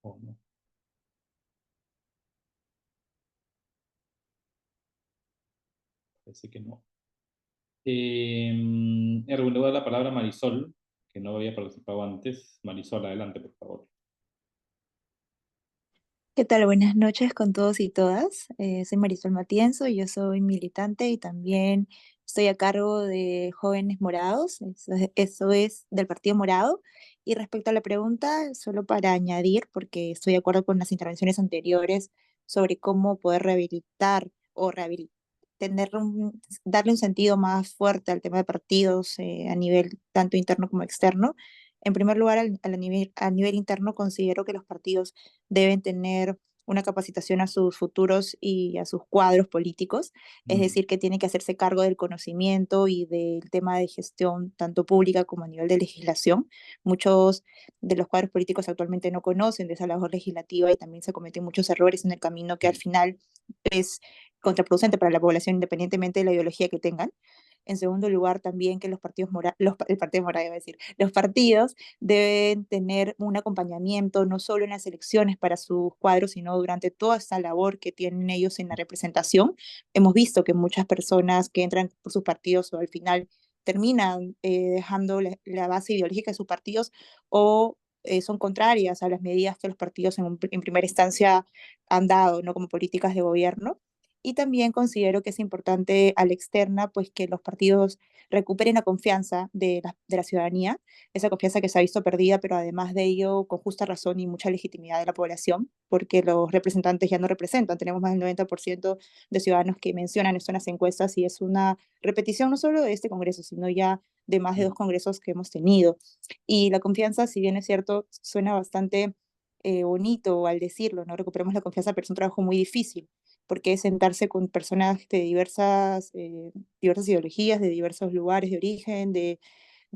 ¿O no? Parece que no. Erwin, le voy a dar la palabra a Marisol, que no había participado antes. Marisol, adelante, por favor. ¿Qué tal? Buenas noches con todos y todas. Soy Marisol Matienzo, yo soy militante y también estoy a cargo de Jóvenes Morados, eso es del Partido Morado. Y respecto a la pregunta, solo para añadir, porque estoy de acuerdo con las intervenciones anteriores sobre cómo poder rehabilitar o darle un sentido más fuerte al tema de partidos a nivel tanto interno como externo. En primer lugar, a nivel interno, considero que los partidos deben tener una capacitación a sus futuros y a sus cuadros políticos, es decir, que tienen que hacerse cargo del conocimiento y del tema de gestión, tanto pública como a nivel de legislación. Muchos de los cuadros políticos actualmente no conocen de esa labor legislativa y también se cometen muchos errores en el camino que al final es contraproducente para la población independientemente de la ideología que tengan. En segundo lugar, también que los partidos los partidos deben tener un acompañamiento no solo en las elecciones para sus cuadros, sino durante toda esta labor que tienen ellos en la representación. Hemos visto que muchas personas que entran por sus partidos o al final terminan dejando la base ideológica de sus partidos o son contrarias a las medidas que los partidos en primera instancia han dado, ¿no? Como políticas de gobierno. Y también considero que es importante a la externa, pues que los partidos recuperen la confianza de la ciudadanía, esa confianza que se ha visto perdida, pero además de ello, con justa razón y mucha legitimidad de la población, porque los representantes ya no representan. Tenemos más del 90% de ciudadanos que mencionan esto en las encuestas y es una repetición no solo de este Congreso, sino ya de más de 2 congresos que hemos tenido. Y la confianza, si bien es cierto, suena bastante bonito al decirlo, ¿no? Recuperemos la confianza, pero es un trabajo muy difícil, porque es sentarse con personas de diversas ideologías, de diversos lugares de origen, de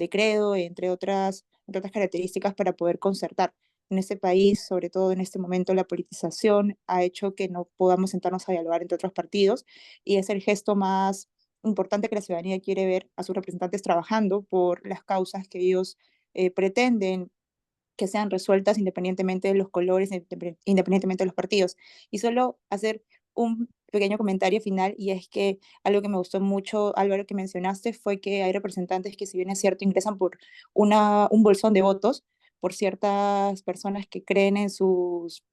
credo, entre otras características para poder concertar. En este país, sobre todo en este momento, la politización ha hecho que no podamos sentarnos a dialogar entre otros partidos y es el gesto más importante que la ciudadanía quiere ver a sus representantes trabajando por las causas que ellos pretenden que sean resueltas independientemente de los colores, independientemente de los partidos. Y solo hacer un pequeño comentario final, y es que algo que me gustó mucho, Álvaro, que mencionaste, fue que hay representantes que, si bien es cierto, ingresan por un bolsón de votos, por ciertas personas que creen en sus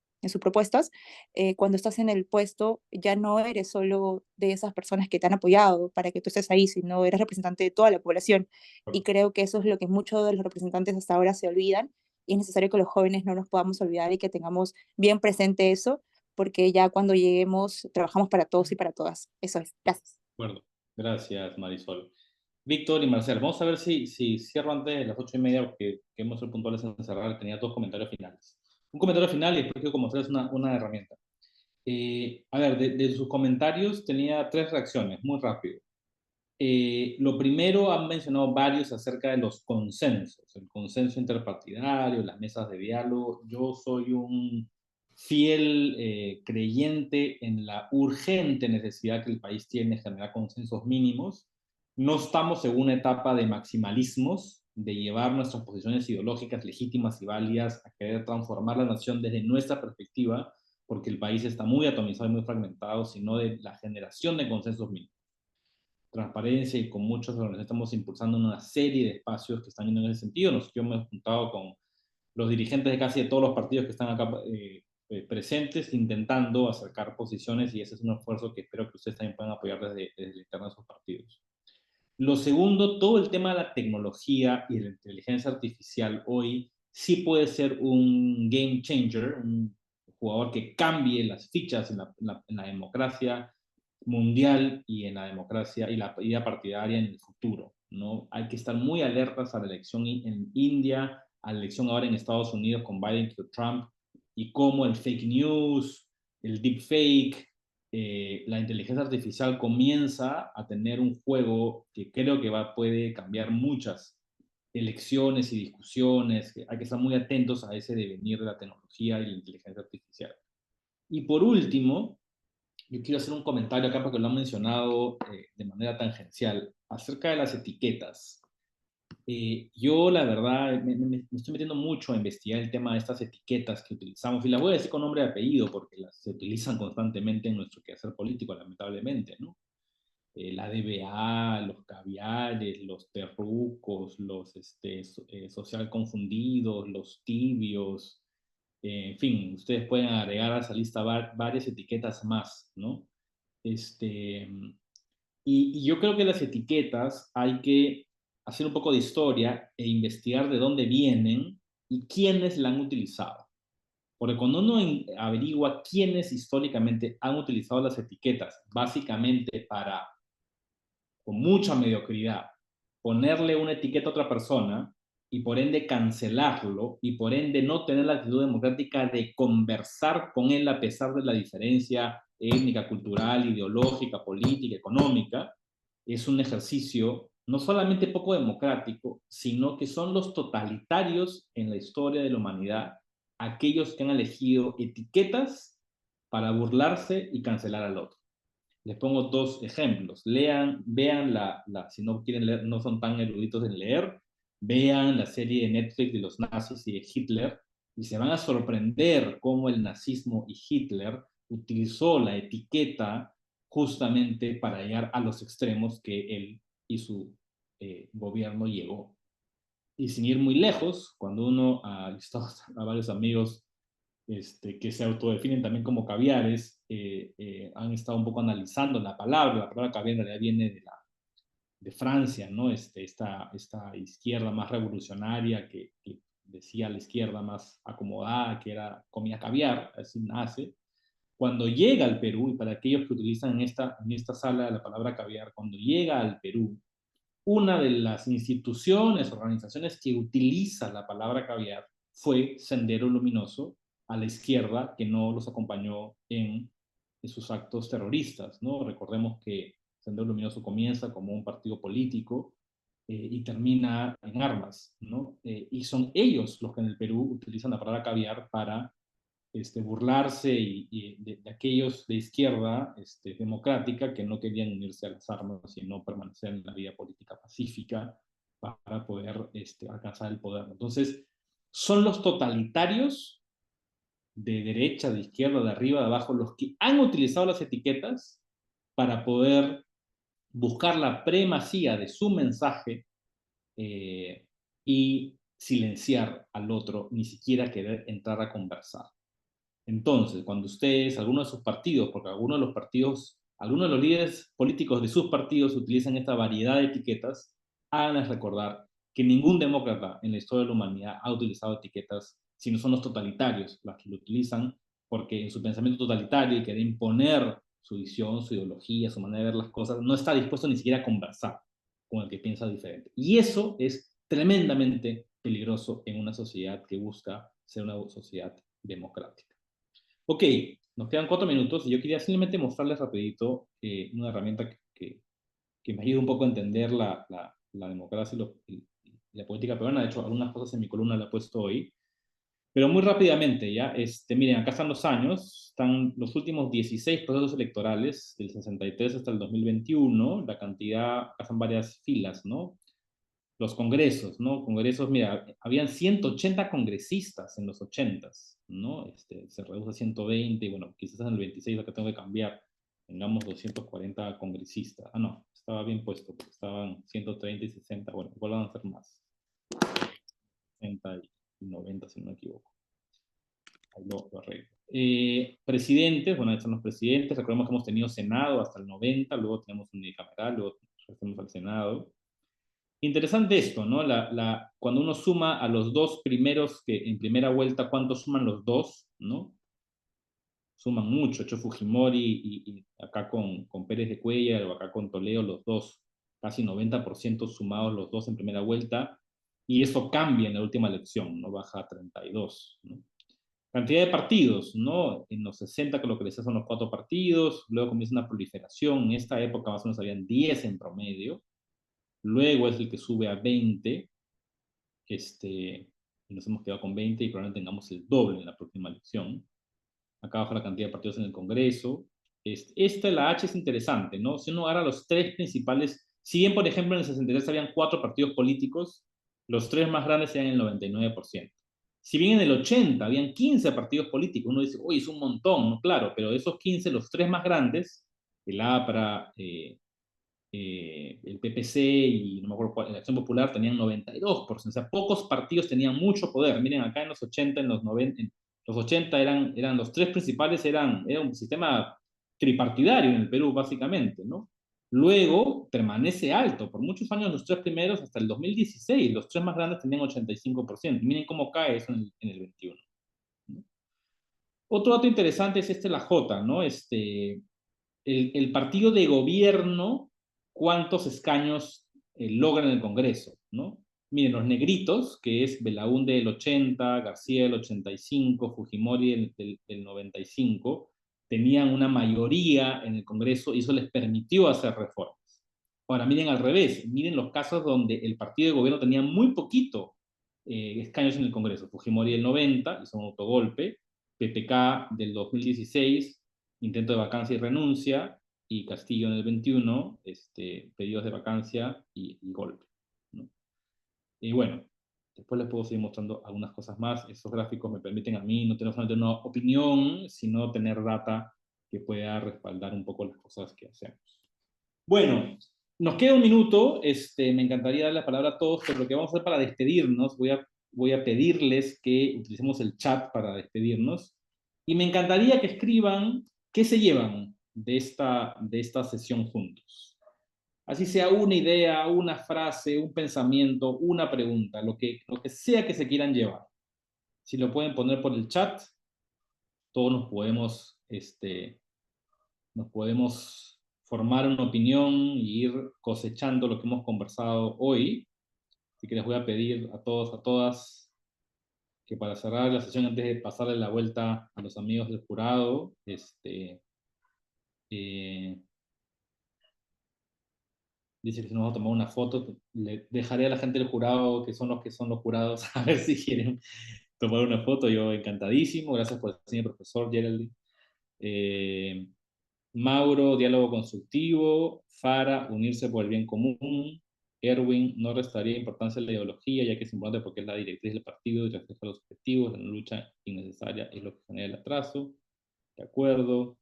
propuestas, cuando estás en el puesto ya no eres solo de esas personas que te han apoyado para que tú estés ahí, sino eres representante de toda la población. Y creo que eso es lo que muchos de los representantes hasta ahora se olvidan, y es necesario que los jóvenes no nos podamos olvidar y que tengamos bien presente eso, porque ya cuando lleguemos trabajamos para todos y para todas. Eso es. Gracias. De acuerdo. Gracias, Marisol. Víctor y Marcel, vamos a ver si cierro antes de las 8:30, porque queremos ser puntuales en cerrar. Tenía 2 comentarios finales. Un comentario final y después quiero mostrarles una herramienta. A ver, de sus comentarios tenía 3 reacciones, muy rápido. Lo primero, han mencionado varios acerca de los consensos, el consenso interpartidario, las mesas de diálogo. Yo soy un fiel creyente en la urgente necesidad que el país tiene de generar consensos mínimos. No estamos en una etapa de maximalismos, de llevar nuestras posiciones ideológicas legítimas y válidas a querer transformar la nación desde nuestra perspectiva, porque el país está muy atomizado y muy fragmentado, sino de la generación de consensos mínimos. Transparencia, y con muchos organizaciones estamos impulsando una serie de espacios que están yendo en ese sentido. Yo me he juntado con los dirigentes de casi de todos los partidos que están acá presentes, intentando acercar posiciones, y ese es un esfuerzo que espero que ustedes también puedan apoyar desde el interno de sus partidos. Lo segundo, todo el tema de la tecnología y de la inteligencia artificial hoy sí puede ser un game changer, un jugador que cambie las fichas en la democracia mundial y en la democracia y la vida partidaria en el futuro, ¿no? Hay que estar muy alertas a la elección en India, a la elección ahora en Estados Unidos con Biden y Trump, y cómo el fake news, el deepfake, la inteligencia artificial comienza a tener un juego que creo que puede cambiar muchas elecciones y discusiones. Hay que estar muy atentos a ese devenir de la tecnología y la inteligencia artificial. Y por último, yo quiero hacer un comentario acá porque lo han mencionado de manera tangencial acerca de las etiquetas. Yo, la verdad, me estoy metiendo mucho a investigar el tema de estas etiquetas que utilizamos, y las voy a decir con nombre y apellido porque se utilizan constantemente en nuestro quehacer político, lamentablemente, ¿no? La DBA, los caviares, los terrucos, los social confundidos, los tibios, en fin, ustedes pueden agregar a esa lista varias etiquetas más, ¿no? Y yo creo que las etiquetas hay que hacer un poco de historia e investigar de dónde vienen y quiénes la han utilizado. Porque cuando uno averigua quiénes históricamente han utilizado las etiquetas, básicamente para, con mucha mediocridad, ponerle una etiqueta a otra persona y por ende cancelarlo y por ende no tener la actitud democrática de conversar con él a pesar de la diferencia étnica, cultural, ideológica, política, económica, es un ejercicio no solamente poco democrático, sino que son los totalitarios en la historia de la humanidad, aquellos que han elegido etiquetas para burlarse y cancelar al otro. Les pongo 2 ejemplos. Vean si no quieren leer, no son tan eruditos en leer, vean la serie de Netflix de los nazis y de Hitler, y se van a sorprender cómo el nazismo y Hitler utilizó la etiqueta justamente para llegar a los extremos que él y su gobierno llegó. Y sin ir muy lejos, cuando uno ha visto a varios amigos que se autodefinen también como caviares, han estado un poco analizando la palabra caviar en realidad viene de Francia, ¿no? Esta izquierda más revolucionaria que decía la izquierda más acomodada, que era comía caviar, así nace. Cuando llega al Perú, y para aquellos que utilizan en esta sala la palabra caviar, cuando llega al Perú, una de las instituciones, organizaciones que utiliza la palabra caviar fue Sendero Luminoso, a la izquierda, que no los acompañó en sus actos terroristas, ¿no? Recordemos que Sendero Luminoso comienza como un partido político y termina en armas, ¿no? Y son ellos los que en el Perú utilizan la palabra caviar para burlarse de aquellos de izquierda democrática que no querían unirse a las armas, sino permanecer en la vida política pacífica para poder alcanzar el poder. Entonces, son los totalitarios de derecha, de izquierda, de arriba, de abajo, los que han utilizado las etiquetas para poder buscar la primacía de su mensaje y silenciar al otro, ni siquiera querer entrar a conversar. Entonces, cuando ustedes, algunos de sus partidos, porque algunos de los líderes políticos de sus partidos utilizan esta variedad de etiquetas, háganles recordar que ningún demócrata en la historia de la humanidad ha utilizado etiquetas, sino son los totalitarios los que lo utilizan, porque en su pensamiento totalitario y quiere imponer su visión, su ideología, su manera de ver las cosas, no está dispuesto ni siquiera a conversar con el que piensa diferente. Y eso es tremendamente peligroso en una sociedad que busca ser una sociedad democrática. Ok, nos quedan 4 minutos y yo quería simplemente mostrarles rapidito una herramienta que me ayuda un poco a entender la democracia y la política peruana. De hecho, algunas cosas en mi columna la he puesto hoy. Pero muy rápidamente, ¿ya? Miren, acá están los años, están los últimos 16 procesos electorales, del 63 hasta el 2021, la cantidad, acá son varias filas, ¿no? Los congresos, ¿no? Congresos, mira, habían 180 congresistas en los 80s, ¿no? Se reduce a 120, y bueno, quizás en el 26 acá tengo que cambiar, tengamos 240 congresistas. Ah, no, estaba bien puesto, porque estaban 130 y 60, bueno, igual van a ser más. 60 y 90, si no me equivoco. Ahí lo arreglo. Presidentes, bueno, ahí están los presidentes, recordemos que hemos tenido Senado hasta el 90, luego tenemos un unicameral, luego regresamos al Senado. Interesante esto, ¿no? Cuando uno suma a los dos primeros que en primera vuelta, ¿cuánto suman los dos? ¿No? Suman mucho. Hecho Fujimori y acá con Pérez de Cuellar o acá con Toledo, los dos, casi 90% sumados los dos en primera vuelta. Y eso cambia en la última elección, ¿no? Baja a 32, ¿no? Cantidad de partidos, ¿no? En los 60 que lo que decía son los 4 partidos, luego comienza una proliferación. En esta época más o menos habían 10 en promedio. Luego es el que sube a 20, y nos hemos quedado con 20 y probablemente tengamos el doble en la próxima elección. Acá abajo la cantidad de partidos en el Congreso. La H es interesante, ¿no? Si uno agarra los 3 principales, si bien por ejemplo en el 63 habían 4 partidos políticos, los 3 más grandes eran el 99%. Si bien en el 80 habían 15 partidos políticos, uno dice, uy, es un montón, ¿no? Claro, pero de esos 15, los 3 más grandes, el APRA, el PPC y no me acuerdo cuál, la Acción Popular tenían 92%, o sea, pocos partidos tenían mucho poder. Miren, acá en los 80, en los 90, en los 80 eran los 3 principales, era un sistema tripartidario en el Perú, básicamente, ¿no? Luego permanece alto, por muchos años los 3 primeros, hasta el 2016, los 3 más grandes tenían 85%. Miren cómo cae eso en el 21. ¿No? Otro dato interesante es la J, ¿no? El partido de gobierno, ¿cuántos escaños logra en el Congreso? ¿No? Miren, los negritos, que es Belaúnde del 80, García del 85, Fujimori del 95, tenían una mayoría en el Congreso y eso les permitió hacer reformas. Ahora, miren al revés, miren los casos donde el partido de gobierno tenía muy poquito escaños en el Congreso. Fujimori del 90, hizo un autogolpe, PPK del 2016, intento de vacancia y renuncia, y Castillo en el 21, pedidos de vacancia y golpe, ¿no? Y bueno, después les puedo seguir mostrando algunas cosas más. Esos gráficos me permiten a mí no tener solamente una opinión, sino tener data que pueda respaldar un poco las cosas que hacemos. Bueno, Nos queda un minuto, me encantaría dar la palabra a todos, pero lo que vamos a hacer para despedirnos, voy a pedirles que utilicemos el chat para despedirnos, y me encantaría que escriban qué se llevan de esta sesión juntos. Así sea una idea, una frase, un pensamiento, una pregunta, lo que sea que se quieran llevar. Si lo pueden poner por el chat, todos nos podemos formar una opinión y ir cosechando lo que hemos conversado hoy. Así que les voy a pedir a todos, a todas, que para cerrar la sesión, antes de pasarle la vuelta a los amigos del jurado, dice que si nos vamos a tomar una foto, le dejaré a la gente del jurado, que son los jurados, a ver si quieren tomar una foto. Yo encantadísimo. Gracias por el señor profesor Geraldine. Mauro, diálogo constructivo. Fara, unirse por el bien común. Erwin, no restaría importancia a la ideología, ya que es importante porque es la directriz del partido y refleja los objetivos. La lucha innecesaria es lo que genera el atraso. De acuerdo.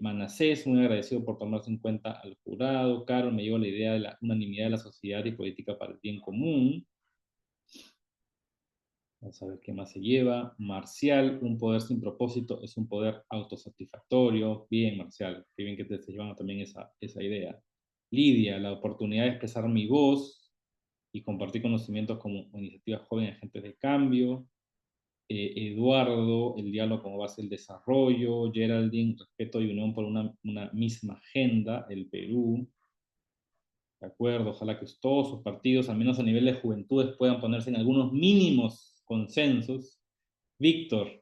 Manasés, muy agradecido por tomarse en cuenta al jurado. Carol, me llevo la idea de la unanimidad de la sociedad y política para el bien común. Vamos a ver qué más se lleva. Marcial, un poder sin propósito es un poder autosatisfactorio. Bien, Marcial, qué bien que te estés llevando también esa idea. Lidia, la oportunidad de expresar mi voz y compartir conocimientos como iniciativa joven agentes de cambio. Eduardo, el diálogo como base del desarrollo. Geraldine, respeto y unión por una misma agenda, el Perú. De acuerdo, ojalá que todos sus partidos, al menos a nivel de juventudes, puedan ponerse en algunos mínimos consensos. Víctor,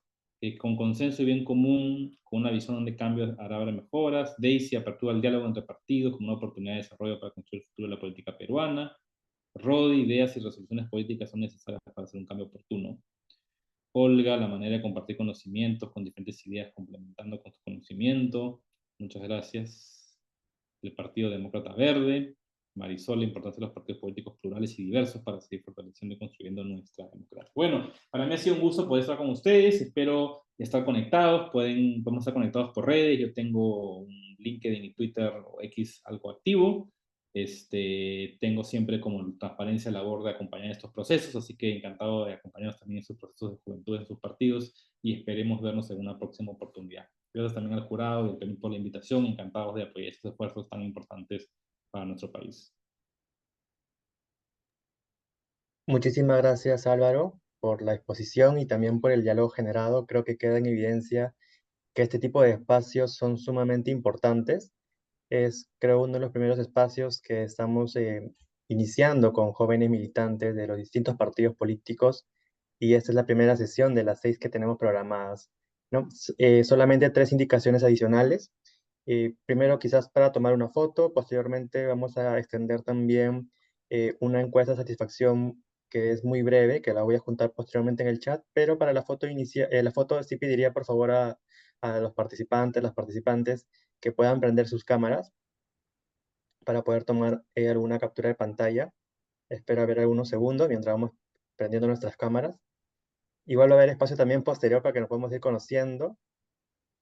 con consenso y bien común, con una visión de cambio hará haber mejoras. Daisy, apertura al diálogo entre partidos como una oportunidad de desarrollo para construir el futuro de la política peruana. Rodi, ideas y resoluciones políticas son necesarias para hacer un cambio oportuno. Olga, la manera de compartir conocimientos con diferentes ideas complementando con su conocimiento. Muchas gracias. El Partido Demócrata Verde. Marisol, la importancia de los partidos políticos plurales y diversos para seguir fortaleciendo y construyendo nuestra democracia. Bueno, para mí ha sido un gusto poder estar con ustedes. Espero estar conectados. Podemos estar conectados por redes. Yo tengo un LinkedIn y Twitter o X algo activo. Tengo siempre como transparencia la labor de acompañar estos procesos, así que encantado de acompañarnos también en sus procesos de juventud, en sus partidos, y esperemos vernos en una próxima oportunidad. Gracias también al jurado y al PNUD por la invitación, encantados de apoyar estos esfuerzos tan importantes para nuestro país. Muchísimas gracias, Álvaro, por la exposición y también por el diálogo generado. Creo que queda en evidencia que este tipo de espacios son sumamente importantes. Es, creo, uno de los primeros espacios que estamos iniciando con jóvenes militantes de los distintos partidos políticos, y esta es la primera sesión de las 6 que tenemos programadas, ¿no? Solamente 3 indicaciones adicionales. Primero, quizás para tomar una foto. Posteriormente vamos a extender también una encuesta de satisfacción que es muy breve, que la voy a juntar posteriormente en el chat, pero para la foto la foto sí pediría por favor a los participantes, las participantes, que puedan prender sus cámaras para poder tomar alguna captura de pantalla. Espero a ver algunos segundos mientras vamos prendiendo nuestras cámaras. Igual va a haber espacio también posterior para que nos podamos ir conociendo.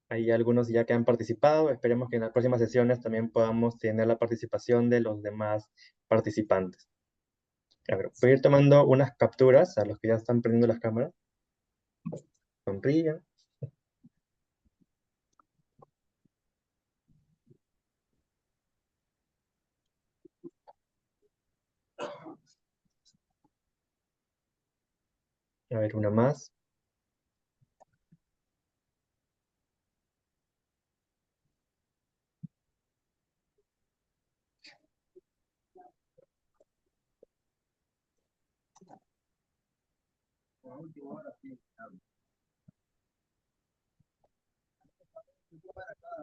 Hay algunos ya que han participado. Esperemos que en las próximas sesiones también podamos tener la participación de los demás participantes. A ver, voy a ir tomando unas capturas a los que ya están prendiendo las cámaras. Sonrían. A ver, una más.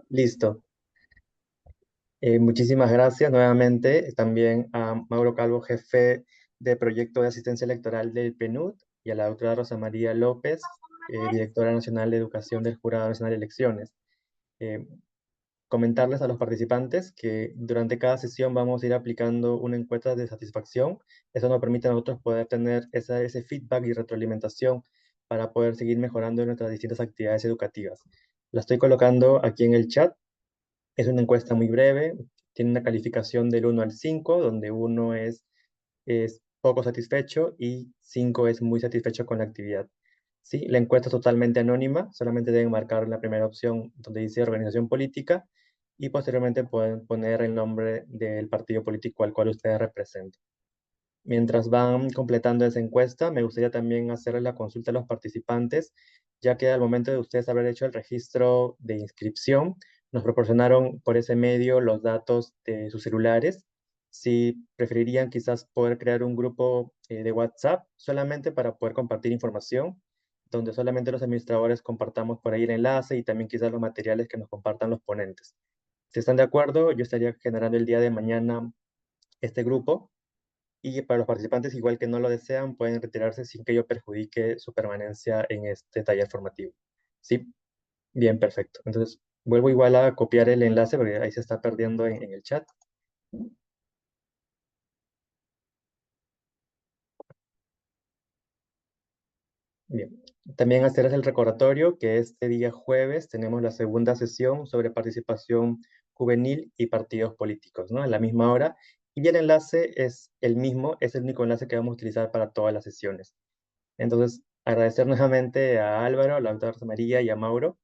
Listo. Muchísimas gracias nuevamente también a Mauro Calvo, jefe de Proyecto de Asistencia Electoral del PNUD, y a la doctora Rosa María López, directora nacional de Educación del Jurado Nacional de Elecciones. Comentarles a los participantes que durante cada sesión vamos a ir aplicando una encuesta de satisfacción. Eso nos permite a nosotros poder tener ese feedback y retroalimentación para poder seguir mejorando en nuestras distintas actividades educativas. La estoy colocando aquí en el chat. Es una encuesta muy breve, tiene una calificación del 1 al 5, donde 1 es poco satisfecho y 5 es muy satisfecho con la actividad. ¿Sí? La encuesta es totalmente anónima, solamente deben marcar la primera opción donde dice organización política y posteriormente pueden poner el nombre del partido político al cual ustedes representan. Mientras van completando esa encuesta, me gustaría también hacerles la consulta a los participantes, ya que al momento de ustedes haber hecho el registro de inscripción, nos proporcionaron por ese medio los datos de sus celulares. Si preferirían quizás poder crear un grupo de WhatsApp solamente para poder compartir información, donde solamente los administradores compartamos por ahí el enlace y también quizás los materiales que nos compartan los ponentes. Si están de acuerdo, yo estaría generando el día de mañana este grupo y para los participantes, igual que no lo desean, pueden retirarse sin que ello perjudique su permanencia en este taller formativo. ¿Sí? Bien, perfecto. Entonces, vuelvo igual a copiar el enlace porque ahí se está perdiendo en el chat. Bien. También hacerles el recordatorio que este día jueves tenemos la segunda sesión sobre participación juvenil y partidos políticos, ¿no? A la misma hora. Y el enlace es el mismo, es el único enlace que vamos a utilizar para todas las sesiones. Entonces, agradecer nuevamente a Álvaro, a la doctora Rosa María y a Mauro,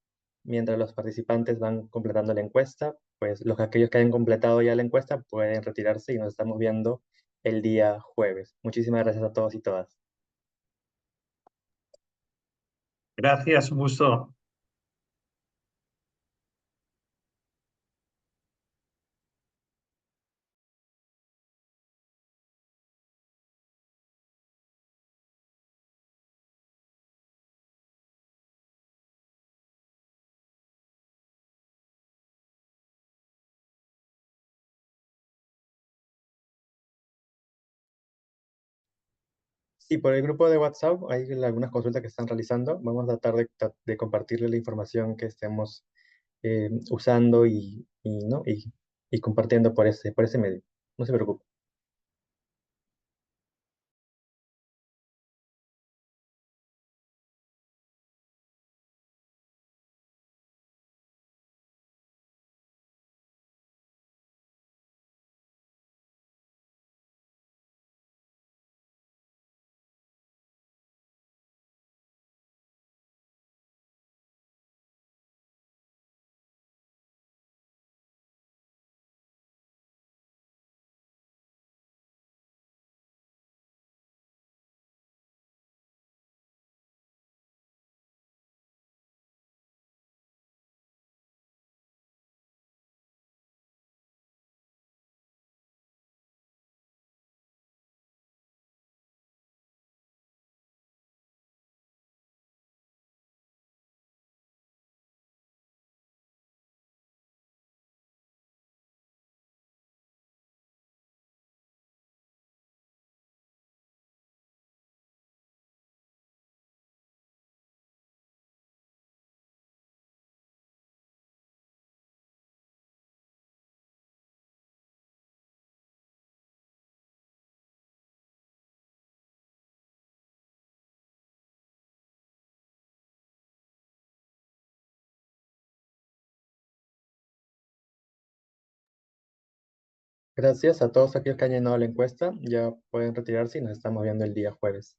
mientras los participantes van completando la encuesta, pues aquellos que hayan completado ya la encuesta pueden retirarse y nos estamos viendo el día jueves. Muchísimas gracias a todos y todas. Gracias, un gusto. Sí, por el grupo de WhatsApp hay algunas consultas que están realizando. Vamos a tratar de compartirle la información que estemos usando ¿no? y compartiendo por ese medio. No se preocupe. Gracias a todos aquellos que han llenado la encuesta. Ya pueden retirarse y nos estamos viendo el día jueves.